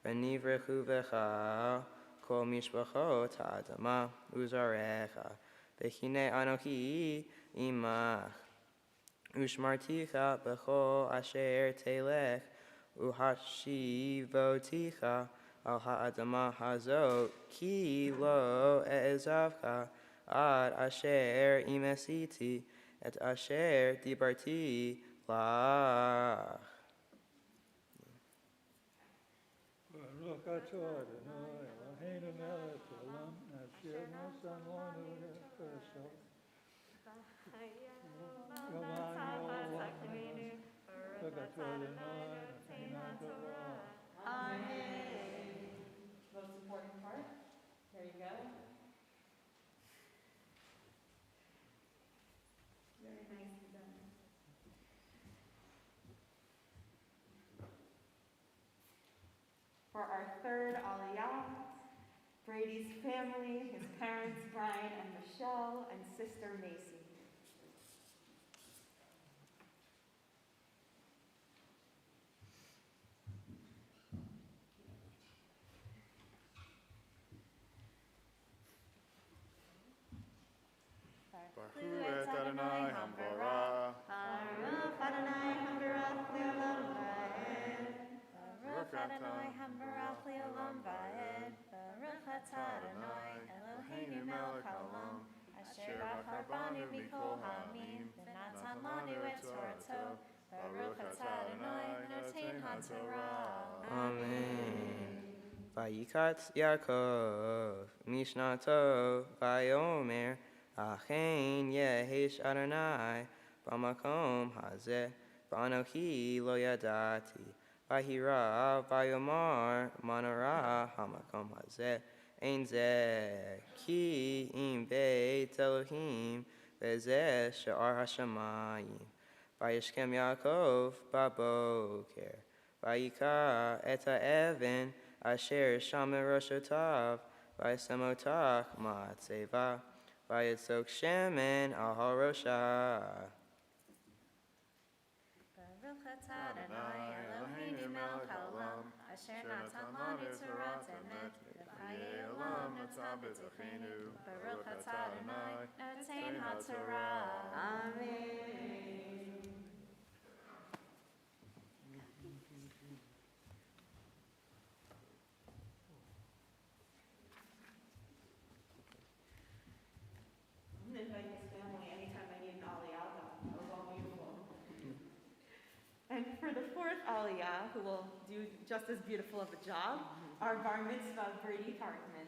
V'nivrechu v'cha kol mishpachot ha'adama uzarecha. V'hine anochi imach. Ushmarticha b'chol asher telech uhashivoticha al ha'adama hazot ki lo e'ezavcha ad asher imesiti et asher dibarti lach. Baruch atah Adonai Eloheinu melech haolam asher natan lanu nefesh Amen. Most important part. There you go. Very nicely done. For our third Aliyah, Brady's family, his parents Brian and Michelle, and sister Macy. Baruch et Adonai Hambarah. Baruch Adonai Hambarach Le'olam Va'ed. Baruch Adonai Hambarach Le'olam Va'ed. Baruch atah Adonai Eloheinu melech haolam asher bachar banu mikol ha'amim v'natan lanu et Torato. Baruch atah Adonai noten haTorah. Amen. Vayikatz Yaakov Mishnato Vayomer Achen Yehesh Adonai Bamakom Hazeh Vanochi Lo Yadati Vahira Vayomar Manara Hamakom Hazeh Ein Zeh Ki Im Beit Elohim Vezeh She'ar HaShamayim Vayishkem Yaakov Baboker Vayika et ha'even asher shamer roshotav vaysemotach ma'atzeva vayitzok shemen al harosha. Baruch atah Adonai Eloheinu melech haolam asher natan lanu Torat emet v'chayei olam natan b'tochenu. Baruch atah Adonai noten haTorah. Amen. I'm going to invite his family anytime I need an Aliyah. That was all beautiful. And for the fourth Aliyah, who will do just as beautiful of a job, our Bar Mitzvah, Brady Pargman.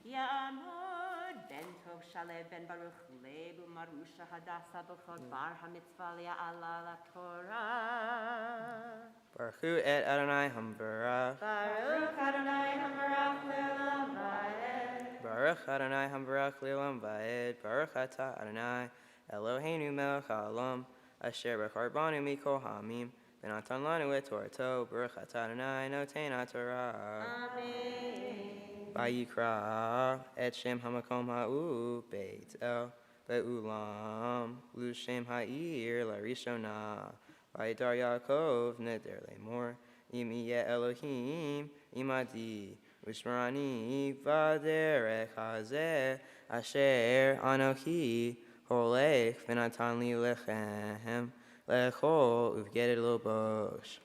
Yamod ben Tov Shalev ben Baruch Lebu Marusha Hadassah B'chod Bar HaMitzvah Li'ala LaTorah. Baruch et Adonai Hambarach. Baruch Adonai Hambarach Le'olam Va'ed. Baruch Adonai Hambarach Le'olam Va'ed. Baruch atah Adonai Eloheinu melech haolam asher bachar banu mikol ha'amim v'natan lanu et Torato. Baruch atah Adonai noten haTorah. Amen. Vayikra et shem hamakom ha'u Beit El be'ulam l'shem ha'ir larishona. Vayidar Yaakov neder lemor im yeh Elohim imadi ushmarani v'derech hazeh asher anochi holech v'natan li lechem lechol uvgeded lo bosh.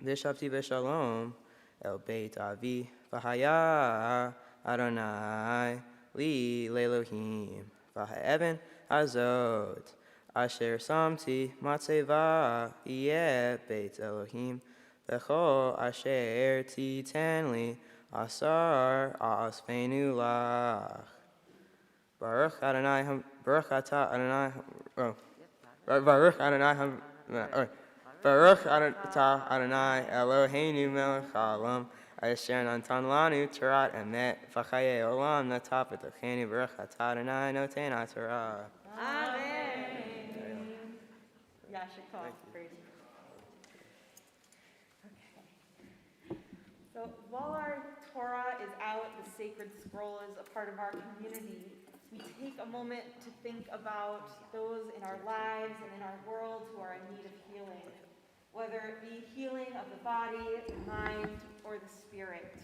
V'shavti v'shalom el Beit Avi v'haya Adonai li le'Elohim v'ha'even hazot asher samti matzeva yeh Beit Elohim v'chol asher titen li asar asfenu lach. Baruch Adonai Baruch atah Adonai Baruch Adonai Baruch atah Adonai Eloheinu melech haolam asher natan lanu Torat emet v'chayei olam natan b'tochenu. Baruch atah Adonai noten haTorah. Amen. Yashikov, Brady. Okay. So while our Torah is out, the sacred scroll is a part of our community, we take a moment to think about those in our lives and in our world who are in need of healing, whether it be healing of the body, the mind, or the spirit.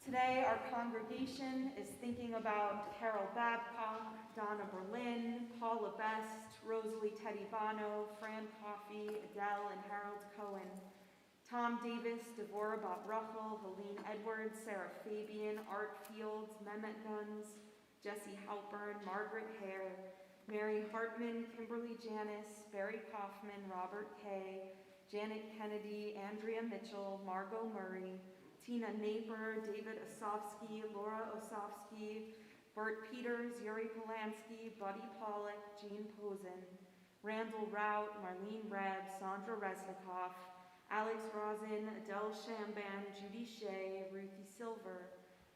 Today, our congregation is thinking about Carol Babcock, Donna Berlin, Paula Best, Rosalie Teddybano, Fran Coffey, Adele and Harold Cohen, Tom Davis, Devorah Bob Russell, Helene Edwards, Sarah Fabian, Art Fields, Mehmet Guns, Jesse Halpern, Margaret Hare, Mary Hartman, Kimberly Janis, Barry Kaufman, Robert Kay, Janet Kennedy, Andrea Mitchell, Margot Murray, Tina Naper, David Osofsky, Laura Osofsky, Bert Peters, Yuri Polanski, Buddy Pollock, Jean Posen, Randall Rout, Marlene Reb, Sandra Resnikoff, Alex Rosin, Adele Shamban, Judy Shea, Ruthie Silver,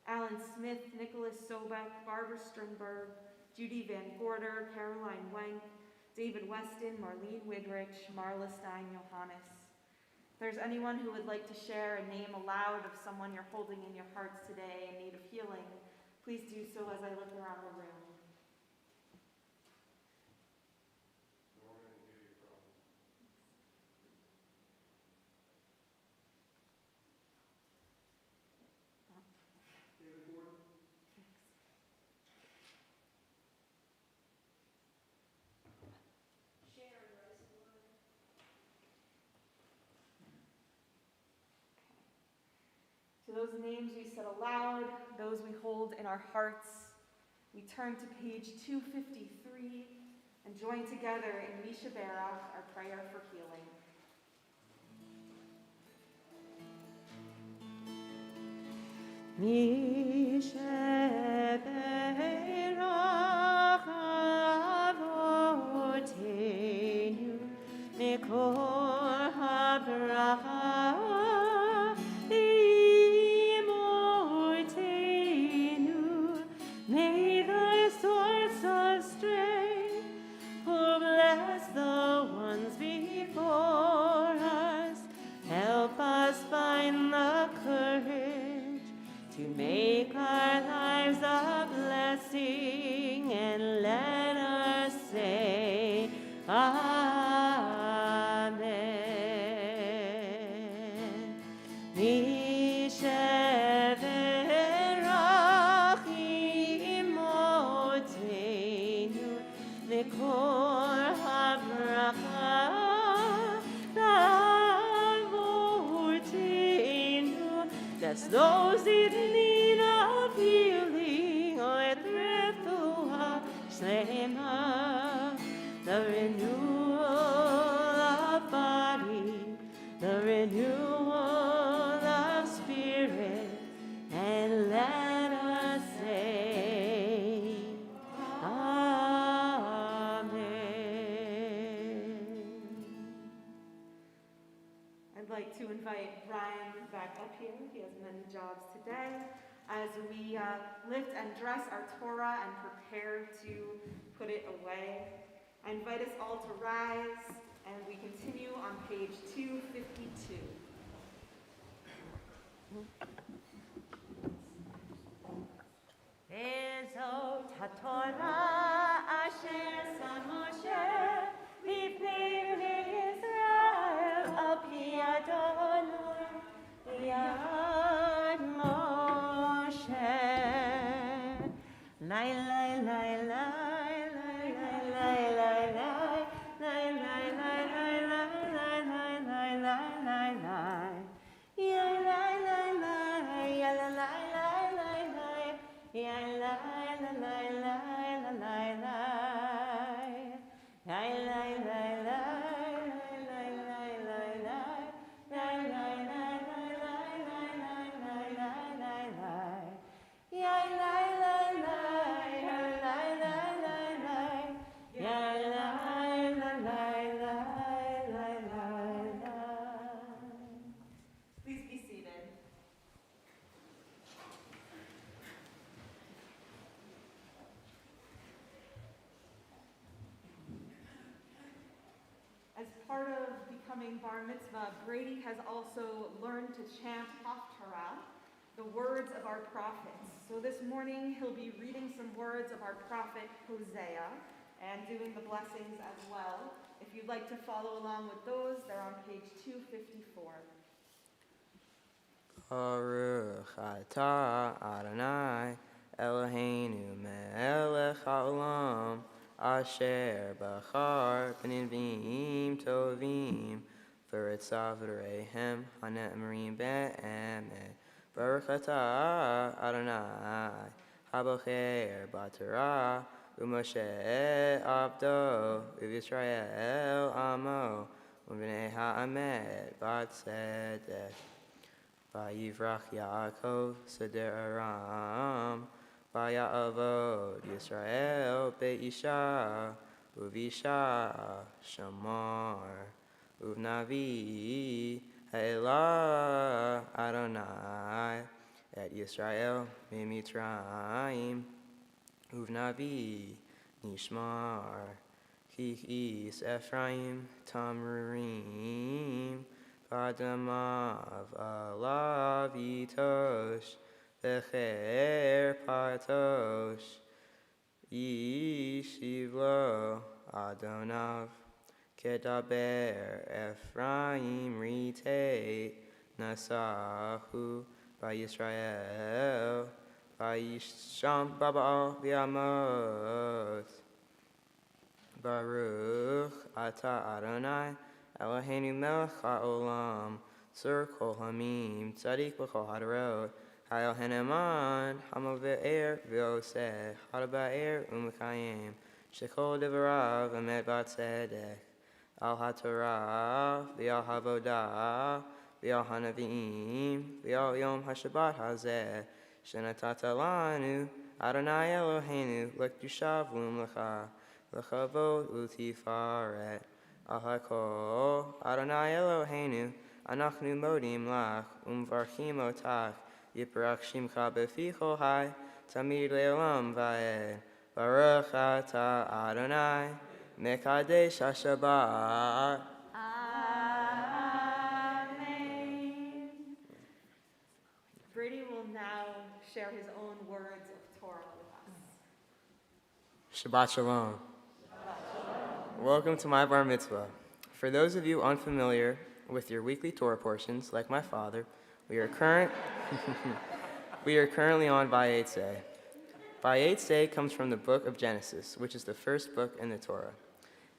Alan Smith, Nicholas Sobek, Barbara Strindberg, Judy Van Gorder, Caroline Wank, David Weston, Marlene Wigrich, Marla Stein Johannes. If there's anyone who would like to share a name aloud of someone you're holding in your hearts today in need of healing, please do so as I look around the room. To those names we said aloud, those we hold in our hearts, we turn to page 253 and join together in Misha Barach, our prayer for healing. Misha Barach avotenu mikor habracha imortenu. May thy source of strength who bless the ones before us help us find the courage to make our lives a blessing, and let us say Amen. Misha Barach imotenu mikor habracha davotenu. Bless those in need of healing, with refuah shlema, the renewal of body, the renewal of spirit, and let us say Amen. I'd like to invite Brian back up here. He has many jobs today. As we lift and dress our Torah and prepare to put it away, I invite us all to rise, and we continue on page 252. Ezot HaTorah asher son Moshe mipnei bnei Yisrael al pi Adonai yad Moshe. Lai lai lai lai lai lai lai lai lai lai lai lai lai lai lai lai lai lai lai. Ya lai lai lai ya la lai lai lai lai. Ya la la la la la la la. Ya la la la la la la la. Ya la la la la la la la la la. Ya la la la ya la la la la. Ya la la la la la la. Please be seated. As part of becoming bar mitzvah, Brady has also learned to chant Haftarah, the words of our prophets. So this morning he'll be reading some words of our prophet Hosea and doing the blessings as well. If you'd like to follow along with those, they're on page 254. Baruch atah Adonai Eloheinu melech haolam asher bachar b'nivim tovim v'ritzav v'reihem hane'emrim be'emet. Baruch atah Adonai habocher b'torah u'Moshe abdo u'Yisrael amo u'bnei ha'amet b'tzedek. Vayivrach Yaakov Seder Aram Vayavod Yisrael Be'isha Uvisha Shamar Uvnavi Ha'elah Adonai Et Yisrael Mitzrayim Uvnavi Nishmar Kikis Ephraim Tamrurim Padamav alav yitosh becher patosh yishivlo Adonav kedaber Ephraim rite nasahu v'Yisrael v'yisham baba'al v'yamot. Baruch atah Adonai Eloheinu melech haolam, Tzur kol hamim, tzadik b'chol hadarot, Hayel haneman, hamove'er v'oseh, hadaba'er u'mekayim, shekol devarav emet b'tzedek, al haTorah v'al havodah v'al hanavim v'al yom haShabbat hazeh, shenatata lanu, Adonai Eloheinu, lekdushav u'mlecha, lechavod u'tifaret. Ahakol Adonai Eloheinu Anachnu modim lach Umvarchim otach Yiprach shimcha beficho hai Tamid le'olam va'ed Baruch atah Adonai Mekadesh HaShabbat. Amen. Brady will now share his own words of Torah with us. Shabbat Shalom. Welcome to my bar mitzvah. For those of you unfamiliar with your weekly Torah portions, like my father, we are currently on Vayetze. Vayetze comes from the book of Genesis, which is the first book in the Torah.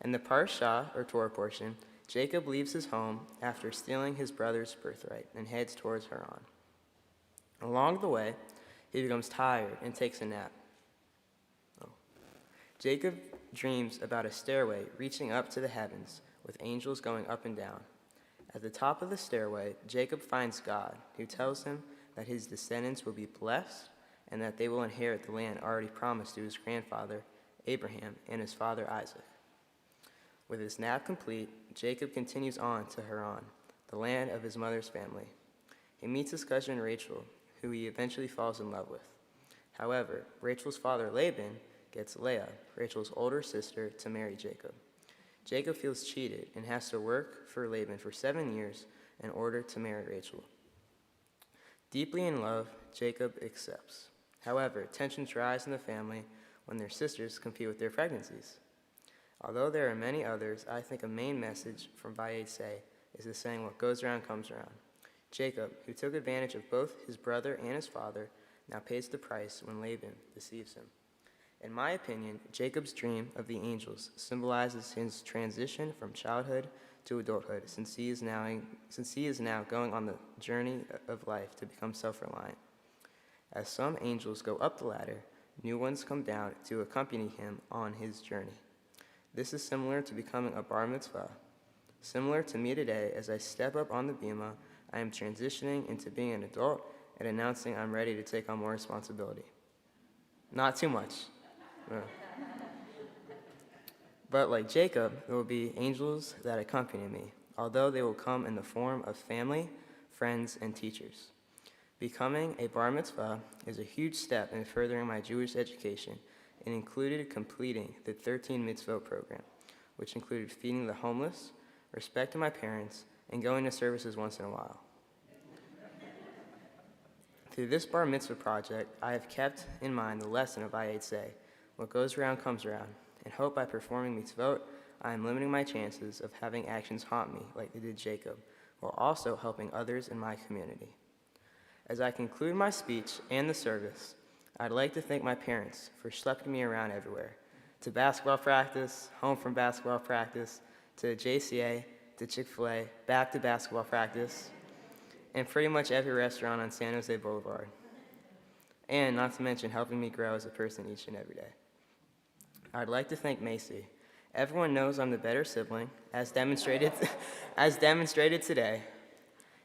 In the Parsha, or Torah portion, Jacob leaves his home after stealing his brother's birthright and heads towards Haran. Along the way, he becomes tired and takes a nap. Jacob dreams about a stairway reaching up to the heavens with angels going up and down. At the top of the stairway, Jacob finds God, who tells him that his descendants will be blessed and that they will inherit the land already promised to his grandfather Abraham and his father Isaac. With his nap complete, Jacob continues on to Haran, the land of his mother's family. He meets his cousin Rachel, who he eventually falls in love with. However, Rachel's father Laban gets Leah, Rachel's older sister, to marry Jacob. Jacob feels cheated and has to work for Laban for 7 years in order to marry Rachel. Deeply in love, Jacob accepts. However, tensions rise in the family when their sisters compete with their pregnancies. Although there are many others, I think a main message from Vayetze is the saying, what goes around comes around. Jacob, who took advantage of both his brother and his father, now pays the price when Laban deceives him. In my opinion, Jacob's dream of the angels symbolizes his transition from childhood to adulthood, since he is now going on the journey of life to become self-reliant. As some angels go up the ladder, new ones come down to accompany him on his journey. This is similar to becoming a bar mitzvah. Similar to me today, as I step up on the bima, I am transitioning into being an adult and announcing I'm ready to take on more responsibility. Not too much. No. But like Jacob, there will be angels that accompany me, although they will come in the form of family, friends, and teachers. Becoming a bar mitzvah is a huge step in furthering my Jewish education and included completing the 13 mitzvot program, which included feeding the homeless, respecting my parents, and going to services once in a while. Through this bar mitzvah project, I have kept in mind the lesson of I say, what goes around comes around, and hope by performing mitzvot, I am limiting my chances of having actions haunt me like they did Jacob, while also helping others in my community. As I conclude my speech and the service, I'd like to thank my parents for schlepping me around everywhere, to basketball practice, home from basketball practice, to JCA, to Chick-fil-A, back to basketball practice, and pretty much every restaurant on San Jose Boulevard. And not to mention helping me grow as a person each and every day. I'd like to thank Macy. Everyone knows I'm the better sibling, as demonstrated today.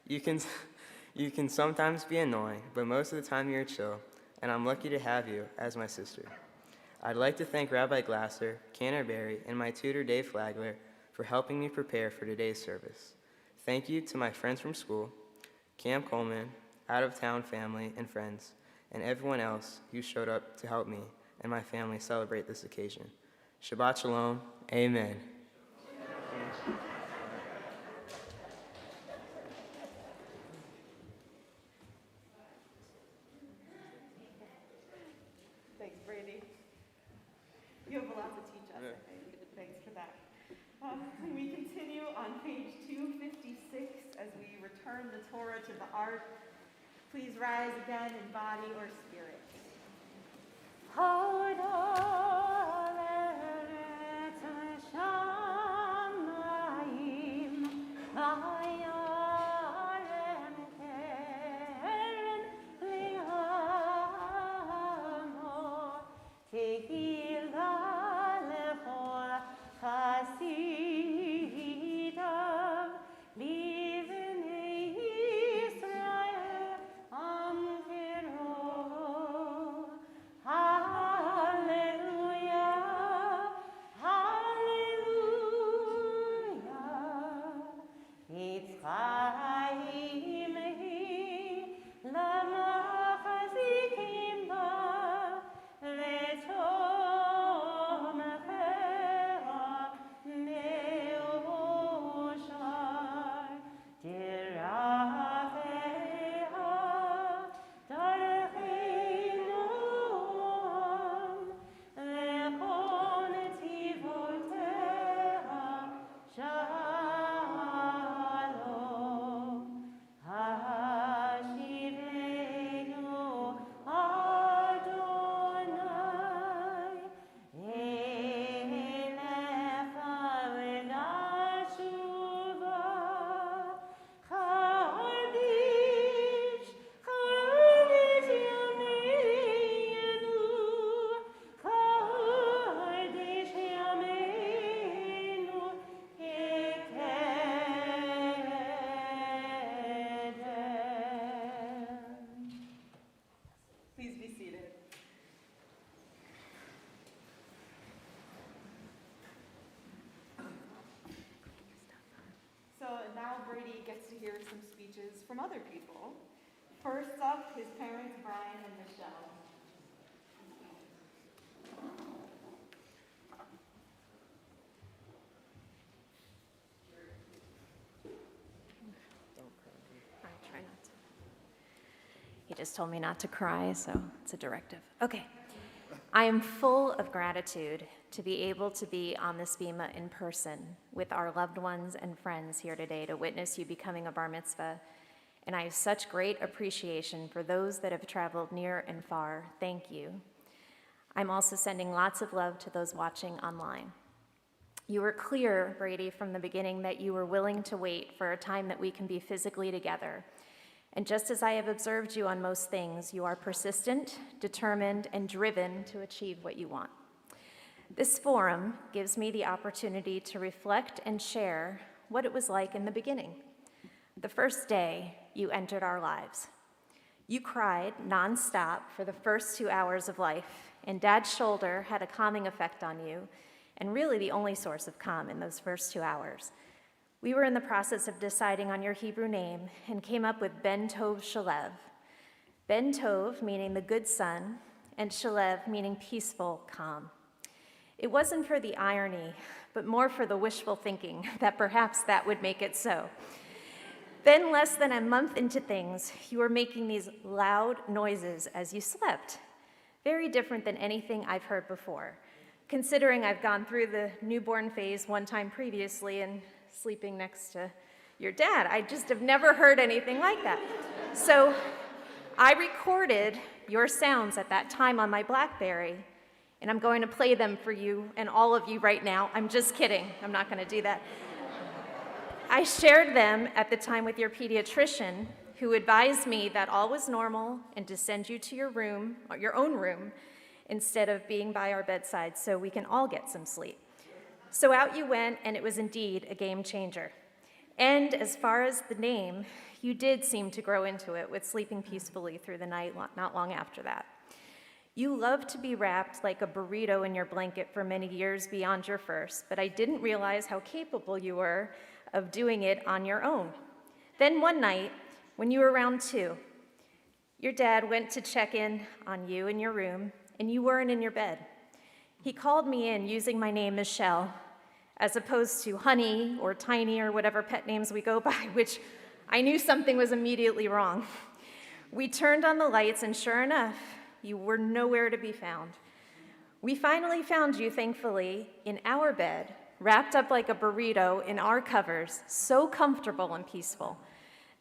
You can sometimes be annoying, but most of the time you're chill, and I'm lucky to have you as my sister. I'd like to thank Rabbi Glasser, Canterbury, and my tutor Dave Flagler for helping me prepare for today's service. Thank you to my friends from school, Cam Coleman, out-of-town family and friends, and everyone else who showed up to help me and my family celebrate this occasion. Shabbat Shalom. Amen. Thanks, Brady. You have a lot to teach us, I think. Thanks for that. We continue on page 256 as we return the Torah to the ark. Please rise again in body or spirit. Please be seated. So now Brady gets to hear some speeches from other people. First up, his parents, Brian and Michelle. I try not to. He just told me not to cry, so it's a directive. Okay. I am full of gratitude to be able to be on this bima in person with our loved ones and friends here today to witness you becoming a bar mitzvah. And I have such great appreciation for those that have traveled near and far. Thank you. I'm also sending lots of love to those watching online. You were clear, Brady, from the beginning that you were willing to wait for a time that we can be physically together. And just as I have observed you on most things, you are persistent, determined, and driven to achieve what you want. This forum gives me the opportunity to reflect and share what it was like in the beginning. The first day you entered our lives. You cried nonstop for the first 2 hours of life, and Dad's shoulder had a calming effect on you, and really the only source of calm in those first 2 hours. We were in the process of deciding on your Hebrew name and came up with Ben Tov Shalev. Ben Tov meaning the good son, and Shalev meaning peaceful, calm. It wasn't for the irony, but more for the wishful thinking that perhaps that would make it so. Then, less than a month into things, you were making these loud noises as you slept. Very different than anything I've heard before, considering I've gone through the newborn phase one time previously and sleeping next to your dad. I just have never heard anything like that. So I recorded your sounds at that time on my BlackBerry, and I'm going to play them for you and all of you right now. I'm just kidding. I'm not going to do that. I shared them at the time with your pediatrician, who advised me that all was normal and to send you to your room, or your own room, instead of being by our bedside so we can all get some sleep. So out you went, and it was indeed a game changer. And as far as the name, you did seem to grow into it with sleeping peacefully through the night not long after that. You loved to be wrapped like a burrito in your blanket for many years beyond your first, but I didn't realize how capable you were of doing it on your own. Then one night, when you were around 2, your dad went to check in on you in your room, and you weren't in your bed. He called me in using my name, Michelle, as opposed to Honey or Tiny or whatever pet names we go by, which I knew something was immediately wrong. We turned on the lights, and sure enough, you were nowhere to be found. We finally found you, thankfully, in our bed, wrapped up like a burrito in our covers, so comfortable and peaceful.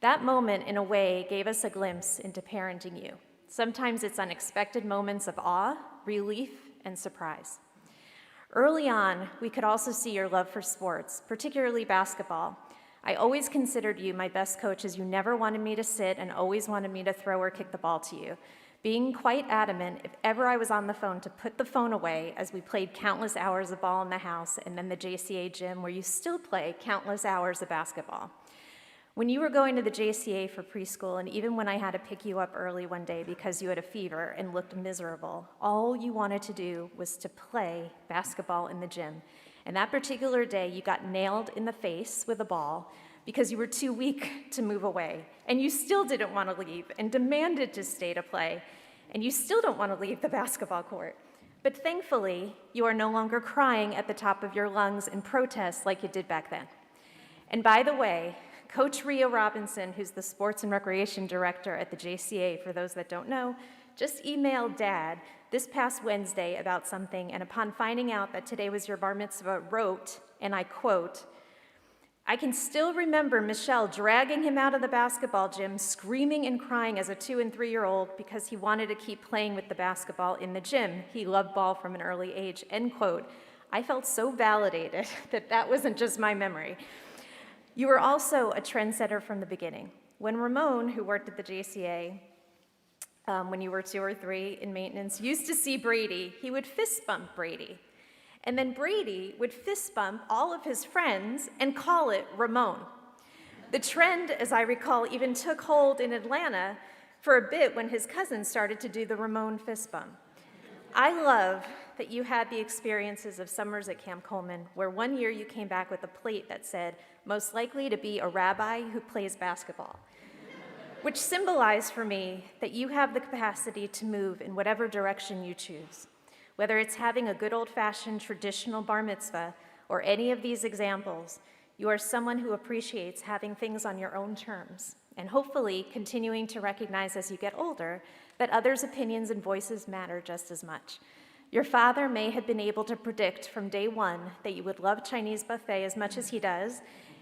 That moment, in a way, gave us a glimpse into parenting you. Sometimes it's unexpected moments of awe, relief, and surprise. Early on, we could also see your love for sports, particularly basketball. I always considered you my best coach, as you never wanted me to sit and always wanted me to throw or kick the ball to you, being quite adamant if ever I was on the phone to put the phone away, as we played countless hours of ball in the house and then the JCA gym where you still play countless hours of basketball. When you were going to the JCA for preschool, and even when I had to pick you up early one day because you had a fever and looked miserable, all you wanted to do was to play basketball in the gym. And that particular day, you got nailed in the face with a ball because you were too weak to move away. And you still didn't want to leave and demanded to stay to play. And you still don't want to leave the basketball court. But thankfully, you are no longer crying at the top of your lungs in protest like you did back then. And by the way, Coach Ria Robinson, who's the sports and recreation director at the JCA, for those that don't know, just emailed Dad this past Wednesday about something, and upon finding out that today was your bar mitzvah, wrote, and I quote, "I can still remember Michelle dragging him out of the basketball gym, screaming and crying as a 2- and 3-year-old because he wanted to keep playing with the basketball in the gym. He loved ball from an early age," end quote. I felt so validated that wasn't just my memory. You were also a trendsetter from the beginning. When Ramon, who worked at the JCA, when you were 2 or 3 in maintenance, used to see Brady, he would fist bump Brady. And then Brady would fist bump all of his friends and call it Ramon. The trend, as I recall, even took hold in Atlanta for a bit when his cousin started to do the Ramon fist bump. I love that you had the experiences of summers at Camp Coleman, where one year you came back with a plate that said, "Most likely to be a rabbi who plays basketball," which symbolized for me that you have the capacity to move in whatever direction you choose. Whether it's having a good old-fashioned traditional bar mitzvah or any of these examples, you are someone who appreciates having things on your own terms, and hopefully continuing to recognize as you get older that others' opinions and voices matter just as much. Your father may have been able to predict from day one that you would love Chinese buffet as much as he does,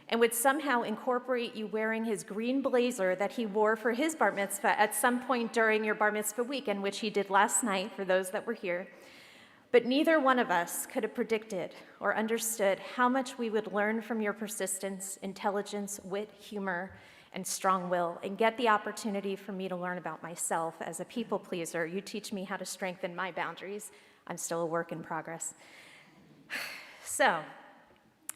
and would somehow incorporate you wearing his green blazer that he wore for his bar mitzvah at some point during your bar mitzvah weekend, which he did last night for those that were here. But neither one of us could have predicted or understood how much we would learn from your persistence, intelligence, wit, humor, and strong will, and get the opportunity for me to learn about myself as a people pleaser. You teach me how to strengthen my boundaries. I'm still a work in progress. So,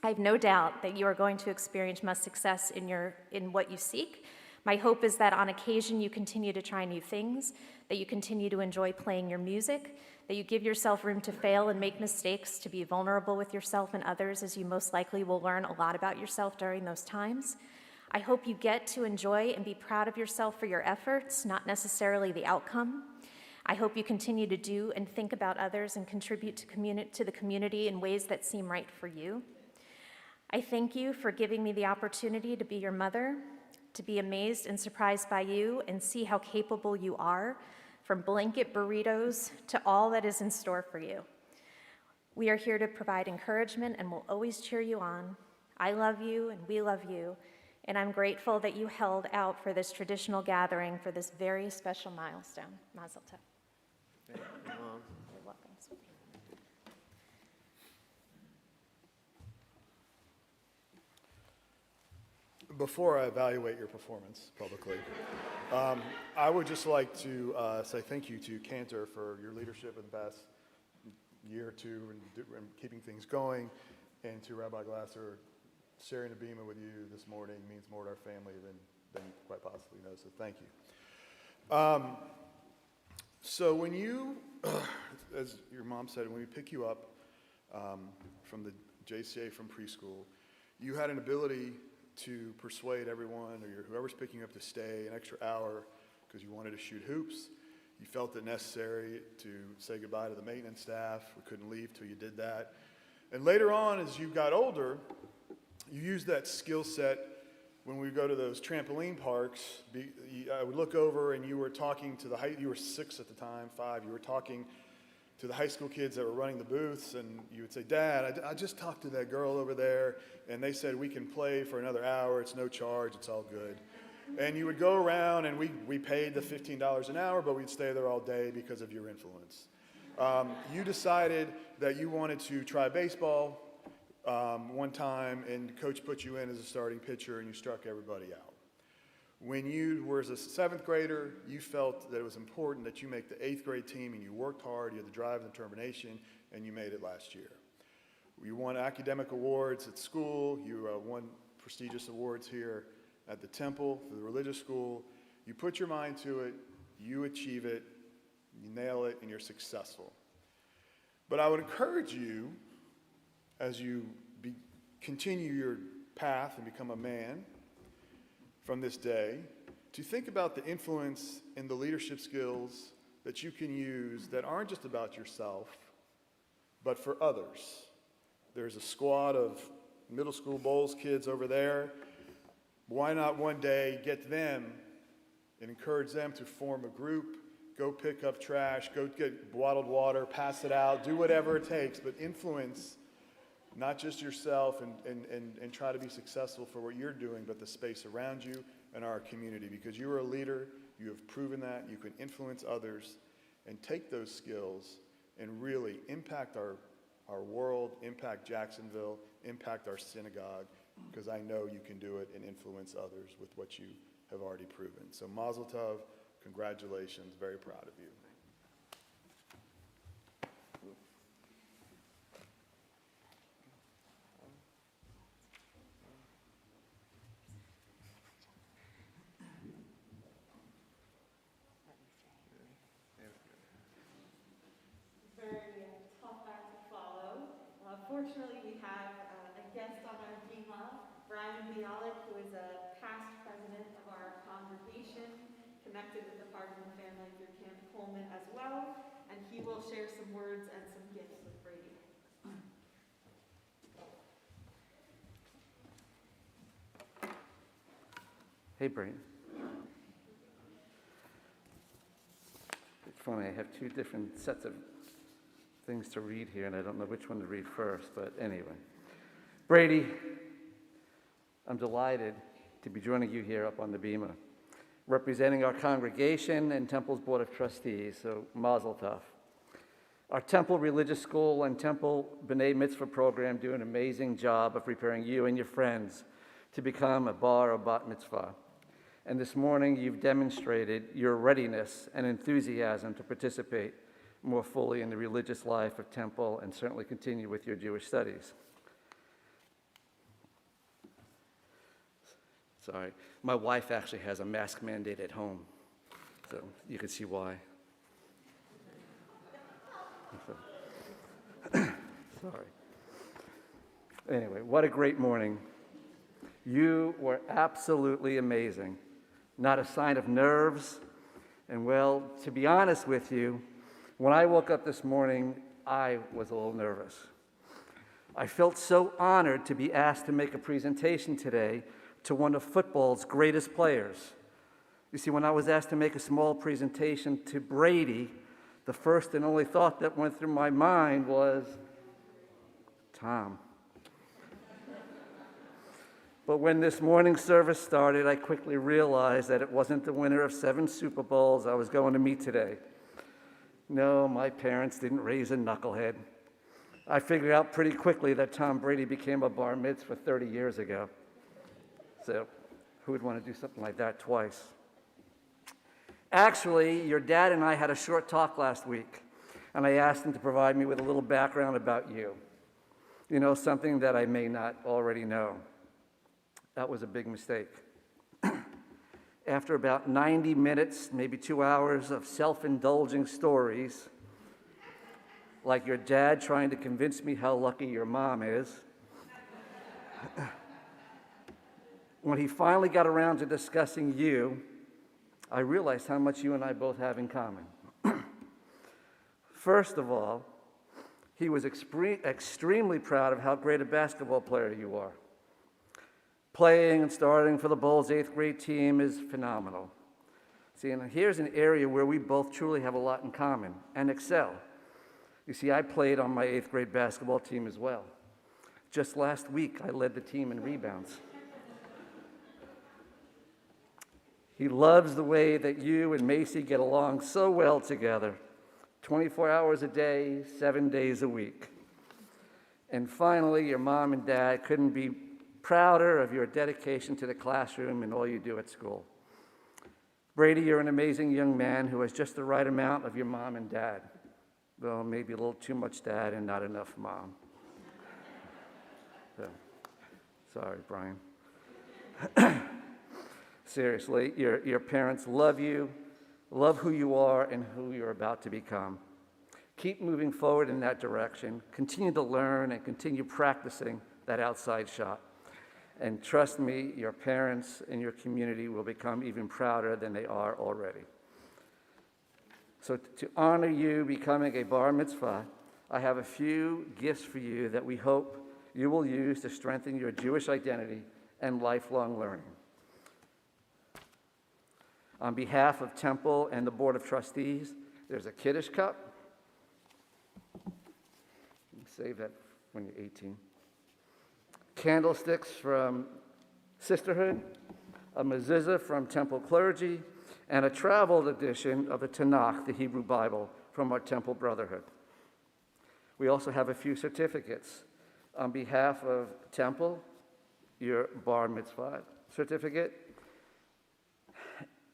I have no doubt that you are going to experience much success in what you seek. My hope is that on occasion you continue to try new things, that you continue to enjoy playing your music, that you give yourself room to fail and make mistakes, to be vulnerable with yourself and others, as you most likely will learn a lot about yourself during those times. I hope you get to enjoy and be proud of yourself for your efforts, not necessarily the outcome. I hope you continue to do and think about others and contribute to the community in ways that seem right for you. I thank you for giving me the opportunity to be your mother. to be amazed and surprised by you and see how capable you are, from blanket burritos to all that is in store for you. We are here to provide encouragement and will always cheer you on. I love you and we love you, and I'm grateful that you held out for this traditional gathering for this very special milestone. Mazel tov. Thank you, Mom. You're welcome, sweetie. Before I evaluate your performance publicly, I would just like to say thank you to Cantor for your leadership in the past year or two and keeping things going, and to Rabbi Glasser, sharing a bima with you this morning means more to our family than you quite possibly know, so thank you. So when you, as your mom said, when we pick you up from the JCA from preschool, you had an ability to persuade everyone or whoever's picking you up to stay an extra hour because you wanted to shoot hoops. You felt it necessary to say goodbye to the maintenance staff. We couldn't leave till you did that. And later on, as you got older, you used that skill set when we go to those trampoline parks. I would look over and you were talking to you were 6 at the time, 5, you were talking to the high school kids that were running the booths, and you would say, Dad, I just talked to that girl over there, and they said we can play for another hour, it's no charge, it's all good. And you would go around, and we paid the $15 an hour, but we'd stay there all day because of your influence. You decided that you wanted to try baseball one time, and coach put you in as a starting pitcher, and you struck everybody out. When you were as a 7th grader, you felt that it was important that you make the 8th grade team, and you worked hard, you had the drive and determination, and you made it last year. You won academic awards at school, you won prestigious awards here at the temple, for the religious school. You put your mind to it, you achieve it, you nail it, and you're successful. But I would encourage you, as you continue your path and become a man from this day, to think about the influence and the leadership skills that you can use that aren't just about yourself, but for others. There's a squad of middle school bowls kids over there. Why not one day get them and encourage them to form a group, go pick up trash, go get bottled water, pass it out, do whatever it takes, but influence not just yourself and try to be successful for what you're doing, but the space around you and our community. Because you are a leader, you have proven that, you can influence others and take those skills and really impact our world, impact Jacksonville, impact our synagogue, because I know you can do it and influence others with what you have already proven. So Mazel Tov, congratulations, very proud of you. Fortunately, we have a guest on our bima, Brian Bialik, who is a past president of our congregation, connected with the Pargman family through Camp Coleman as well, and he will share some words and some gifts with Brady. Hey, Brady. It's funny, I have 2 different sets of things to read here, and I don't know which one to read first, but anyway. Brady, I'm delighted to be joining you here up on the bima, representing our congregation and Temple's Board of Trustees, so Mazel Tov. Our Temple Religious School and Temple B'nai Mitzvah program do an amazing job of preparing you and your friends to become a bar or bat mitzvah. And this morning, you've demonstrated your readiness and enthusiasm to participate more fully in the religious life of Temple and certainly continue with your Jewish studies. Sorry, my wife actually has a mask mandate at home, so you can see why. Sorry. Anyway, what a great morning. You were absolutely amazing. Not a sign of nerves, and well, to be honest with you, when I woke up this morning, I was a little nervous. I felt so honored to be asked to make a presentation today to one of football's greatest players. You see, when I was asked to make a small presentation to Brady, the first and only thought that went through my mind was, Tom. But when this morning service started, I quickly realized that it wasn't the winner of 7 Super Bowls I was going to meet today. No, my parents didn't raise a knucklehead. I figured out pretty quickly that Tom Brady became a bar mitzvah 30 years ago. So who would want to do something like that twice? Actually, your dad and I had a short talk last week, and I asked him to provide me with a little background about you. You know, something that I may not already know. That was a big mistake. After about 90 minutes, maybe 2 hours of self-indulging stories, like your dad trying to convince me how lucky your mom is, when he finally got around to discussing you, I realized how much you and I both have in common. First of all, he was extremely proud of how great a basketball player you are. Playing and starting for the Bulls' 8th grade team is phenomenal. See, and here's an area where we both truly have a lot in common and excel. You see, I played on my 8th grade basketball team as well. Just last week, I led the team in rebounds. He loves the way that you and Macy get along so well together, 24 hours a day, 7 days a week. And finally, your mom and dad couldn't be prouder of your dedication to the classroom and all you do at school. Brady, you're an amazing young man who has just the right amount of your mom and dad. Well, maybe a little too much dad and not enough mom. So, sorry, Brian. Seriously, your parents love you, love who you are and who you're about to become. Keep moving forward in that direction. Continue to learn and continue practicing that outside shot. And trust me, your parents and your community will become even prouder than they are already. So to honor you becoming a bar mitzvah, I have a few gifts for you that we hope you will use to strengthen your Jewish identity and lifelong learning. On behalf of Temple and the Board of Trustees, there's a Kiddush cup. Save that when you're 18. Candlesticks from Sisterhood, a mezuzah from Temple Clergy, and a traveled edition of the Tanakh, the Hebrew Bible, from our Temple Brotherhood. We also have a few certificates. On behalf of Temple, your bar mitzvah certificate.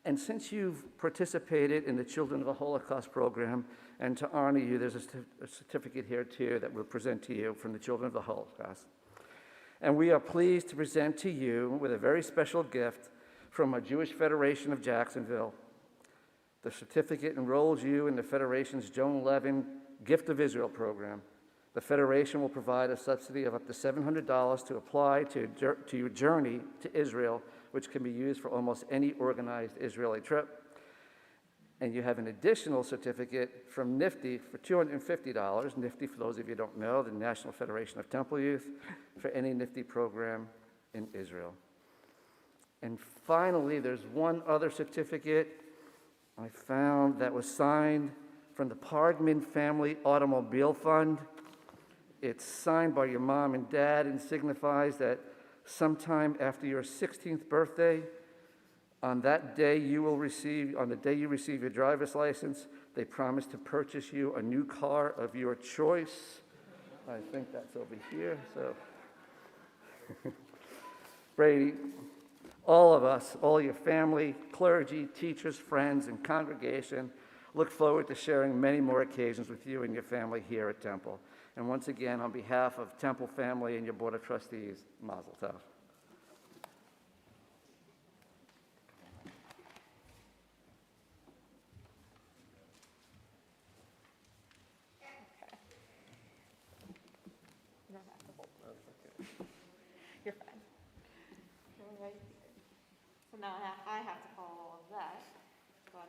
And since you've participated in the Children of the Holocaust program, and to honor you, there's a certificate here too that we'll present to you from the Children of the Holocaust. And we are pleased to present to you with a very special gift from our Jewish Federation of Jacksonville. The certificate enrolls you in the Federation's Joan Levin Gift of Israel program. The Federation will provide a subsidy of up to $700 to apply to your journey to Israel, which can be used for almost any organized Israeli trip. And you have an additional certificate from NIFTY for $250. NIFTY, for those of you who don't know, the National Federation of Temple Youth, for any NIFTY program in Israel. And finally, there's one other certificate I found that was signed from the Pargman Family Automobile Fund. It's signed by your mom and dad and signifies that sometime after your 16th birthday, on the day you receive your driver's license, they promise to purchase you a new car of your choice. I think that's over here, so. Brady, all of us, all your family, clergy, teachers, friends, and congregation look forward to sharing many more occasions with you and your family here at Temple. And once again, on behalf of Temple family and your Board of Trustees, Mazel Tov. You don't have to hold those. You're fine. You're right here. So now I have to follow all of that, but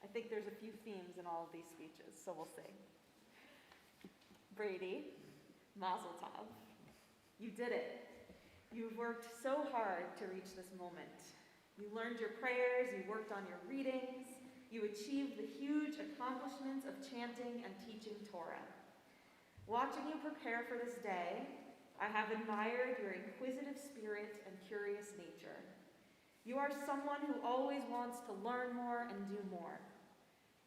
I think there's a few themes in all of these speeches, so we'll see. Brady, Mazel Tov. You did it. You've worked so hard to reach this moment. You learned your prayers, you worked on your readings, you achieved the huge accomplishments of chanting and teaching Torah. Watching you prepare for this day, I have admired your inquisitive spirit and curious nature. You are someone who always wants to learn more and do more.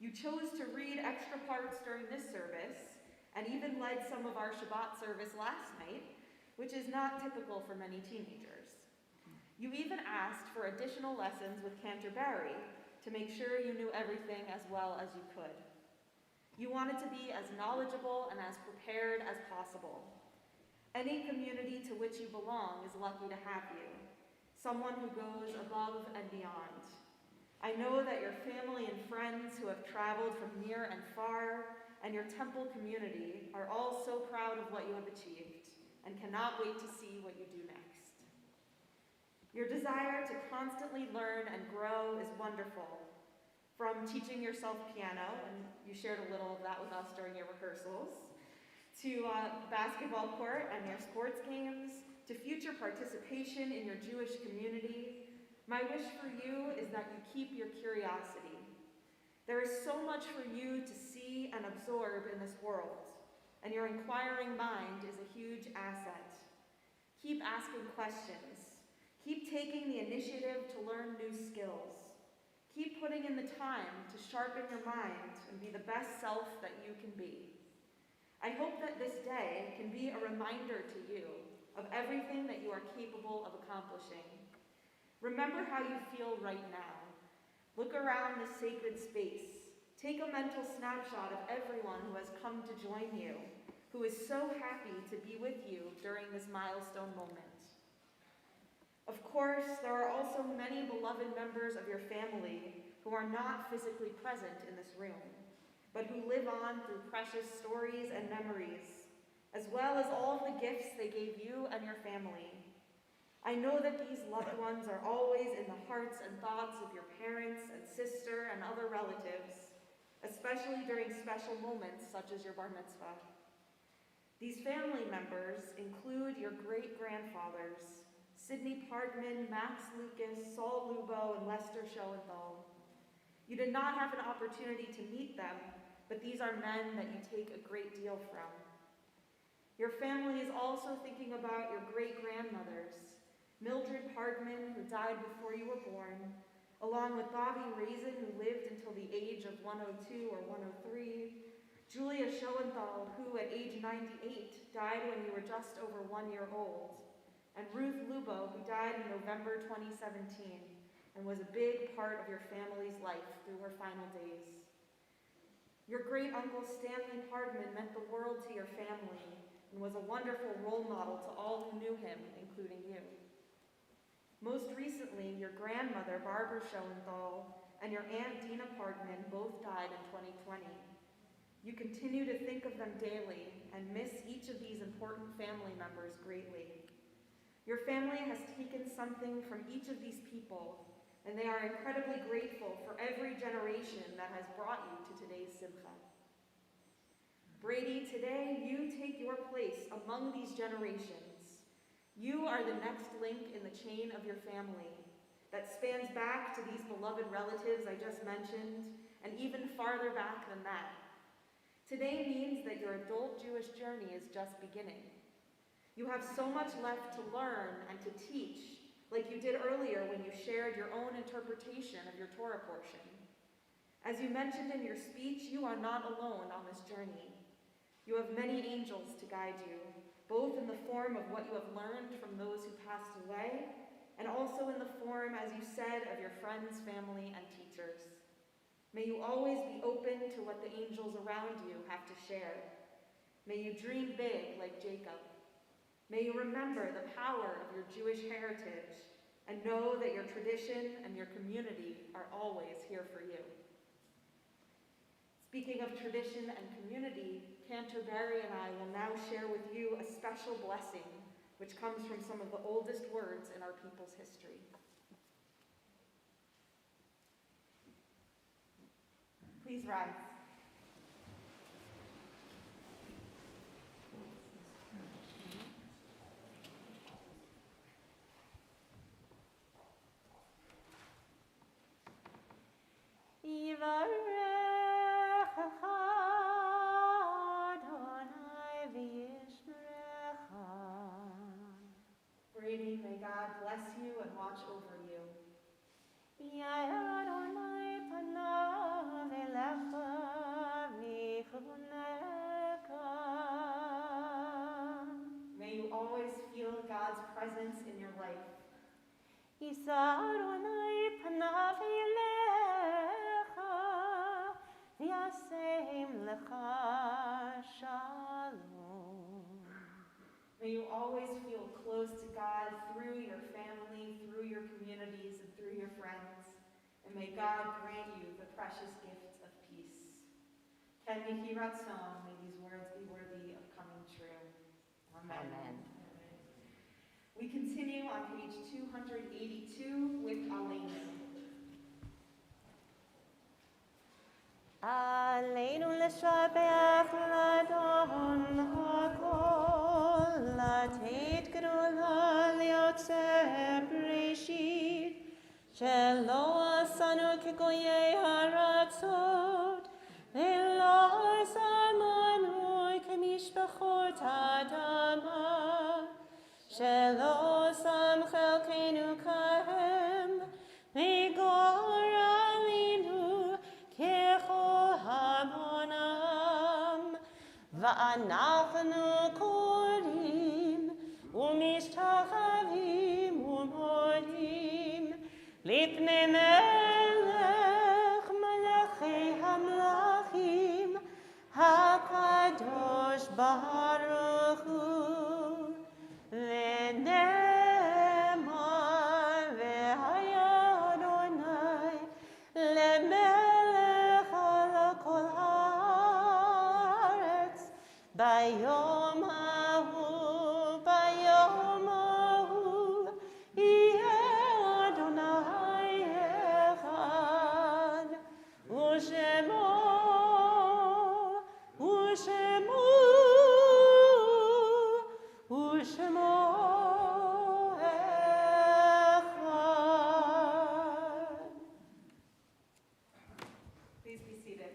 You chose to read extra parts during this service, and even led some of our Shabbat service last night, which is not typical for many teenagers. You even asked for additional lessons with Canterbury to make sure you knew everything as well as you could. You wanted to be as knowledgeable and as prepared as possible. Any community to which you belong is lucky to have you, someone who goes above and beyond. I know that your family and friends who have traveled from near and far, and your temple community are all so proud of what you have achieved and cannot wait to see what you do next. Your desire to constantly learn and grow is wonderful. From teaching yourself piano, and you shared a little of that with us during your rehearsals, to basketball court and your sports games, to future participation in your Jewish community, my wish for you is that you keep your curiosity. There is so much for you to see and absorb in this world, and your inquiring mind is a huge asset. Keep asking questions. Keep taking the initiative to learn new skills. Keep putting in the time to sharpen your mind and be the best self that you can be. I hope that this day can be a reminder to you of everything that you are capable of accomplishing. Remember how you feel right now. Look around this sacred space. Take a mental snapshot of everyone who has come to join you, who is so happy to be with you during this milestone moment. Of course, there are also many beloved members of your family who are not physically present in this room, but who live on through precious stories and memories, as well as all of the gifts they gave you and your family. I know that these loved ones are always in the hearts and thoughts of your parents and sister and other relatives, especially during special moments such as your bar mitzvah. These family members include your great-grandfathers, Sidney Pargman, Max Lucas, Saul Lubo, and Lester Schoenthal. You did not have an opportunity to meet them, but these are men that you take a great deal from. Your family is also thinking about your great-grandmothers, Mildred Pargman, who died before you were born, along with Bobby Raisin, who lived until the age of 102 or 103, Julia Schoenthal, who at age 98 died when you were just over 1 year old, and Ruth Lubo, who died in November 2017 and was a big part of your family's life through her final days. Your great-uncle Stanley Pargman meant the world to your family and was a wonderful role model to all who knew him, including you. Most recently, your grandmother, Barbara Schoenthal, and your Aunt Dina Pargman both died in 2020. You continue to think of them daily and miss each of these important family members greatly. Your family has taken something from each of these people, and they are incredibly grateful for every generation that has brought you to today's simcha. Brady, today you take your place among these generations. You are the next link in the chain of your family that spans back to these beloved relatives I just mentioned, and even farther back than that. Today means that your adult Jewish journey is just beginning. You have so much left to learn and to teach, like you did earlier when you shared your own interpretation of your Torah portion. As you mentioned in your speech, you are not alone on this journey. You have many angels to guide you, both in the form of what you have learned from those who passed away, and also in the form, as you said, of your friends, family, and teachers. May you always be open to what the angels around you have to share. May you dream big like Jacob. May you remember the power of your Jewish heritage and know that your tradition and your community are always here for you. Speaking of tradition and community, Canterbury and I will now share with you a special blessing which comes from some of the oldest words in our people's history. Please rise. God's presence in your life. יישא אדוני פניו אליך, וישם לך שלום. May you always feel close to God through your family, through your communities, and through your friends. And may God grant you the precious gift of peace. Ken Yehi Ratzon, may these words be worthy of coming true. Amen. Amen. We continue on page 282 with Aleinu. עלינו לשבח לאדון הכל, לתת גדולה ליוצר בראשית, שלא עשנו כגויי הארצות, ולא שמנו כמשפחות האדמה, שלא שם חלקנו כהם, וגורלנו ככל המונם, ואנחנו קוראים ומשתחווים ומודים לפני מלך מלכי המלכים הקדוש ברוך הוא, ונאמר והיה אדוני למלך על כל הארץ ביום ההוא יהיה אדוני אחד, ושמו אחד. Please be seated.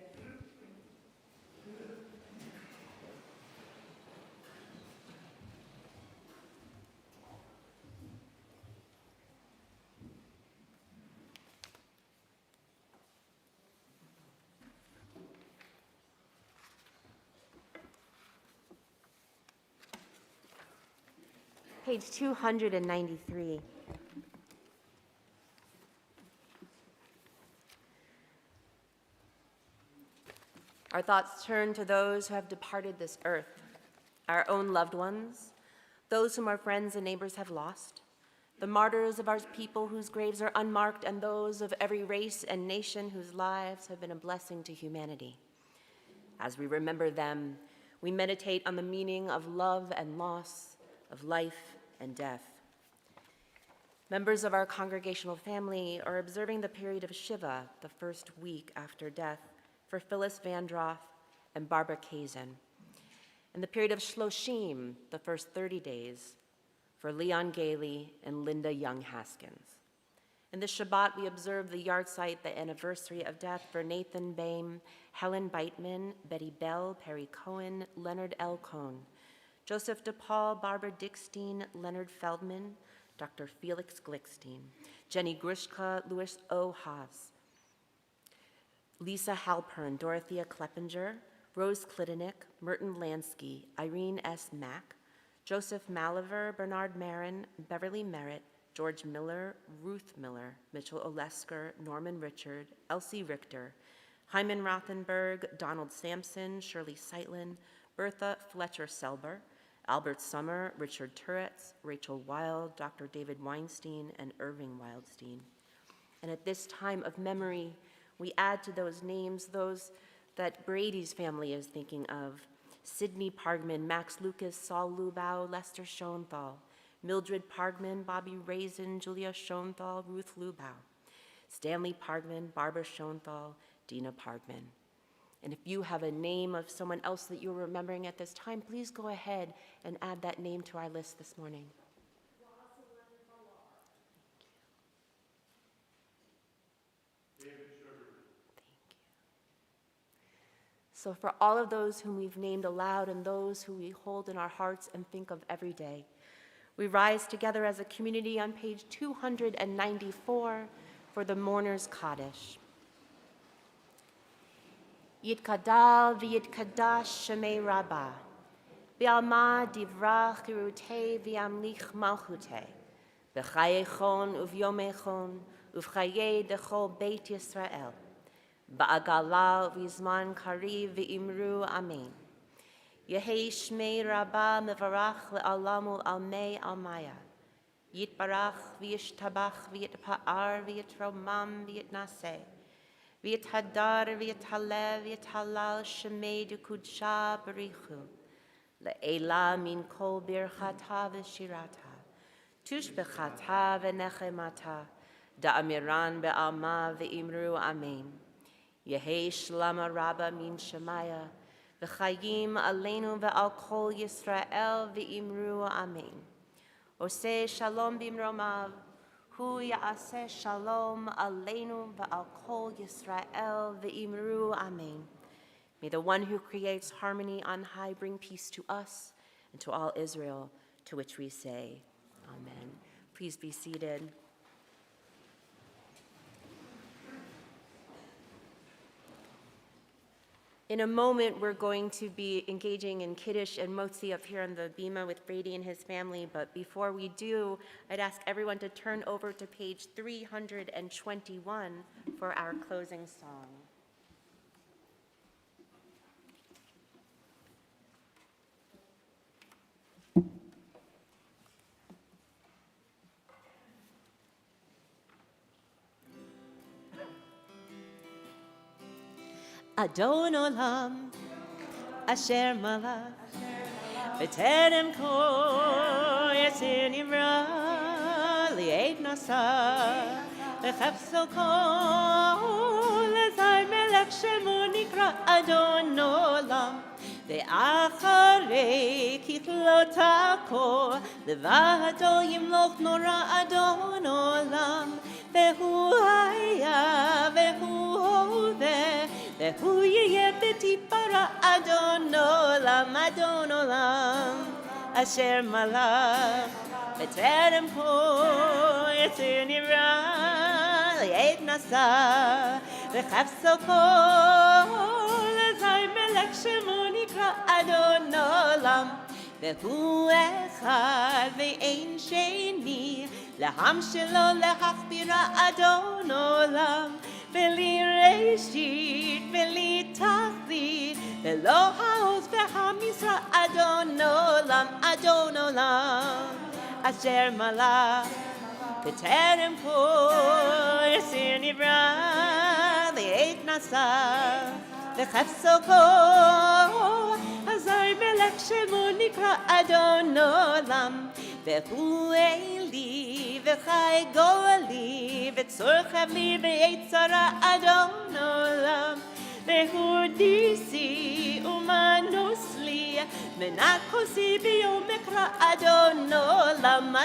Page 293. Our thoughts turn to those who have departed this earth, our own loved ones, those whom our friends and neighbors have lost, the martyrs of our people whose graves are unmarked, and those of every race and nation whose lives have been a blessing to humanity. As we remember them, we meditate on the meaning of love and loss, of life and death. Members of our congregational family are observing the period of Shiva, the first week after death, for Phyllis Vandroth and Barbara Kazin, and the period of Shloshim, the first 30 days, for Leon Gailey and Linda Young Haskins. In this Shabbat, we observe the yahrzeit, the anniversary of death, for Nathan Boehm, Helen Beitman, Betty Bell, Perry Cohen, Leonard L. Cohn, Joseph DePaul, Barbara Dickstein, Leonard Feldman, Dr. Felix Glickstein, Jenny Grushka, Louis O. Haas, Lisa Halpern, Dorothea Kleppinger, Rose Klitinick, Merton Lansky, Irene S. Mack, Joseph Maliver, Bernard Marin, Beverly Merritt, George Miller, Ruth Miller, Mitchell Olesker, Norman Richard, Elsie Richter, Hyman Rothenberg, Donald Sampson, Shirley Seitlin, Bertha Fletcher-Selber, Albert Summer, Richard Turetz, Rachel Wild, Dr. David Weinstein, and Irving Wildstein. And at this time of memory, we add to those names those that Brady's family is thinking of: Sidney Pargman, Max Lucas, Saul Lubau, Lester Schoenthal, Mildred Pargman, Bobby Raisin, Julia Schoenthal, Ruth Lubau, Stanley Pargman, Barbara Schoenthal, Dina Pargman. And if you have a name of someone else that you're remembering at this time, please go ahead and add that name to our list this morning. So for all of those whom we've named aloud and those who we hold in our hearts and think of every day, we rise together as a community on page 294 for the Mourner's Kaddish. Yitkadal v'yitkadash shemei Rabbah. V'alma divrach kirutei v'amlich malchutei. V'chayechon uv'yomechon uv'chayei dechol Beit Yisrael. V'agala v'izman kariv v'imru amen. Yehei shmei rabba mevarach le'alamu almei almaya. Yitbarach v'yishtabach v'yitpa'ar v'yitromam v'yitnaseh. V'yithadar v'yithalev v'yithalal shemei dukudsha barichu. Le'ela min kol birchata v'shirata. Tushbechata v'nechemata. Da'amiran be'alma v'imru amen. Yehei shlama rabba min shemaya. V'chayim aleinu ve'al kol Yisrael v'imru amen. Oseh shalom bimromav. Hu ya'aseh shalom aleinu ve'al kol Yisrael v'imru amen. May the one who creates harmony on high bring peace to us and to all Israel, to which we say, Amen. Please be seated. In a moment, we're going to be engaging in Kiddush and Motzi up here on the bima with Brady and his family, but before we do, I'd ask everyone to turn over to page 321 for our closing song. Adon olam, asher malach, v'terem kol yetzir nivra, li'ed nasa, v'chafso kol, ezay melech shemo nikra Adon olam, ve'acharei kitlotako, levado yimloch nora Adon olam, ve'hu haya, ve'hu hoveh, Ve'hu yeh b'tipara Adon olam, Adon olam, asher malach, v'terem kol yetzir nivra, li'ed nasa, v'chafso kol, ezay melech shemo nikra Adon olam, ve'hu echad ve'ein sheni, laham shelo lehachbira Adon olam, Veli reshit, veli tachlit, velo haoz v'hamizra Adon olam, asher malach, v'terem kol yetzir nivra, li'ed nasa, v'chafso kol, azay melech shemo nikra Adon olam, ve'hu eli v'chai goali, v'tzorchav li v'yetzara Adon olam, ve'hu disi umanos li, menakosi b'yom ekra Adon olam,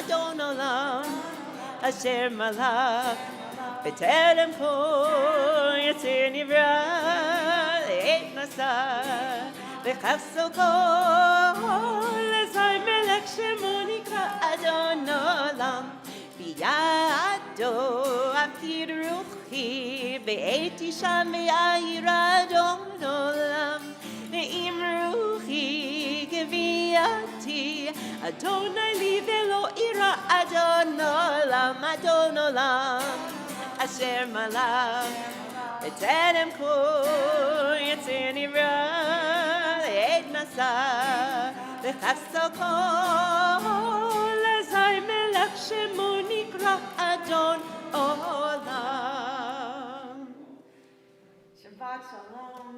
asher malach, v'terem kol yetzir nivra, li'ed nasa, v'chafso kol, ezay melech shemo nikra Adon olam, v'yado afkir ruchi, ve'eti sham ve'ayir Adon olam, ve'im ruchi geviyati, Adonai li ve'lo ira Adon olam, asher malach, v'terem kol yetzir nivra, li'ed nasa, v'chafso kol, ezay melech shemo nikra Adon olam. Shabbat shalom.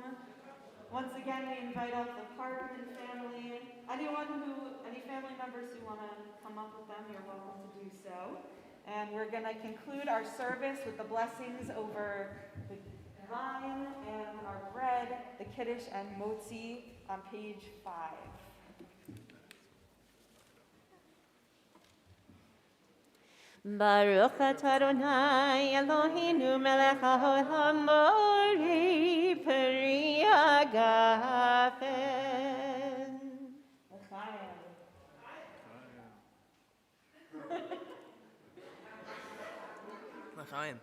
Once again, we invite up the Pargman family. Any family members who want to come up with them, you're welcome to do so. And we're going to conclude our service with the blessings over the wine and our bread, the Kiddush and Motzi on page 5. Baruch atah Adonai Eloheinu melech haolam borei peri hagafen. L'chaim.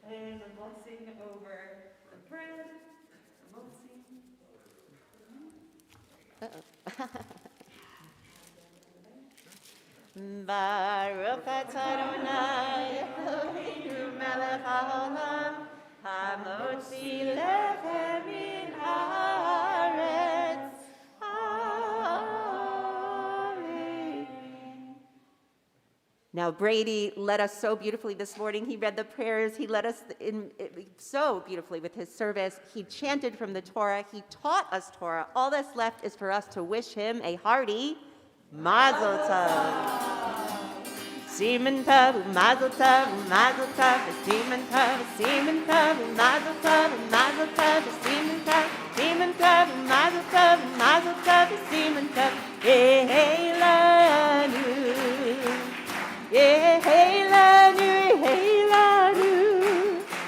And the blessing over the bread, the Motzi. Baruch atah Adonai Eloheinu melech haolam hamotzi lechem min haaretz. Amen. Now Brady led us so beautifully this morning. He read the prayers. He led us so beautifully with his service. He chanted from the Torah. He taught us Torah. All that's left is for us to wish him a hearty Mazel Tov. Semen Tov, Mazel Tov, Mazel Tov, Semen Tov, Semen Tov, Mazel Tov, Mazel Tov, Semen Tov, Semen Tov, Mazel Tov, Mazel Tov, Semen Tov. Hey lanu, hey lanu,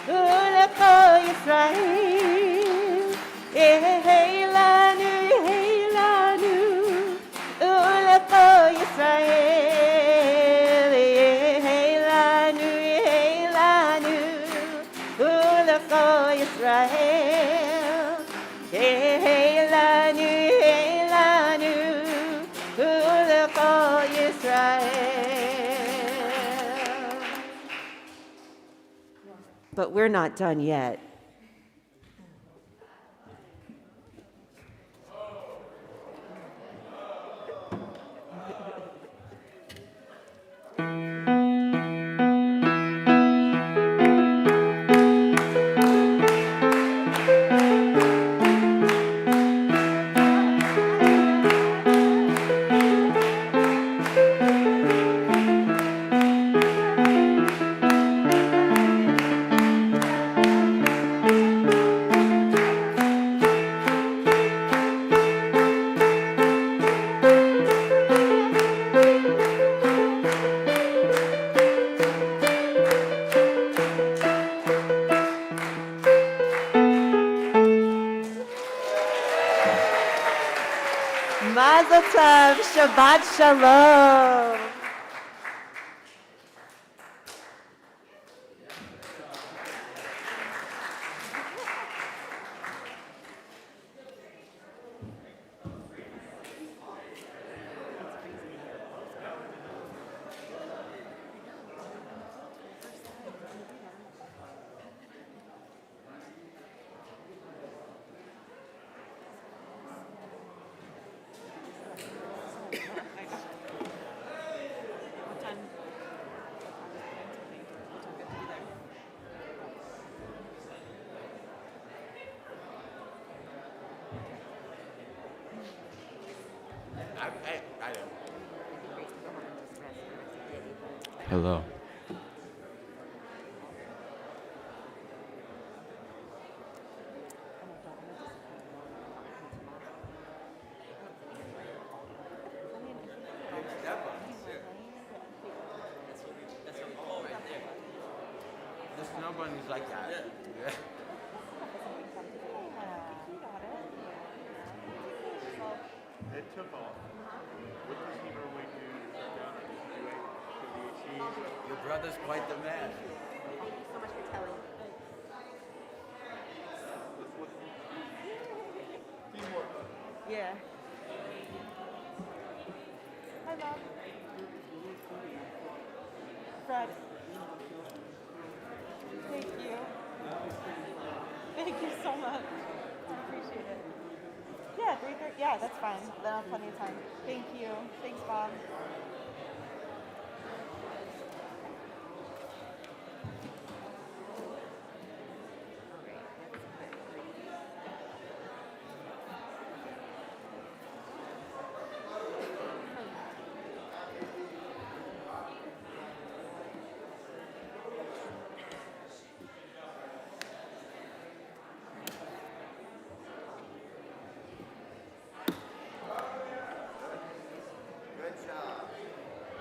Ulecho Yisrael. Hey lanu, Ulecho Yisrael. Yisrael, hey lanu, ulecho Yisrael. But we're not done yet. Mazel Tov, Shabbat Shalom. Hello. The snow bunny's like that. Yeah. It took off. What does he normally do to shut down? Your brother's quite the man. Thank you so much for telling. Yeah. Hi, Mom. Fred. Thank you. Thank you so much. I appreciate it. Yeah, 3:30. Yeah, that's fine. Then I'll have plenty of time. Thank you. Thanks, Bob.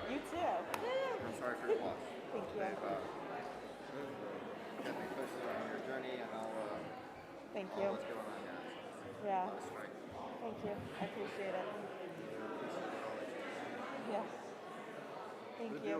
You too. I'm sorry for your loss. Thank you. They've kept me posted on your journey, and I'll Thank know you. what's going on now. Yeah. Not a strike. Thank you. I appreciate it. Yeah. Thank you.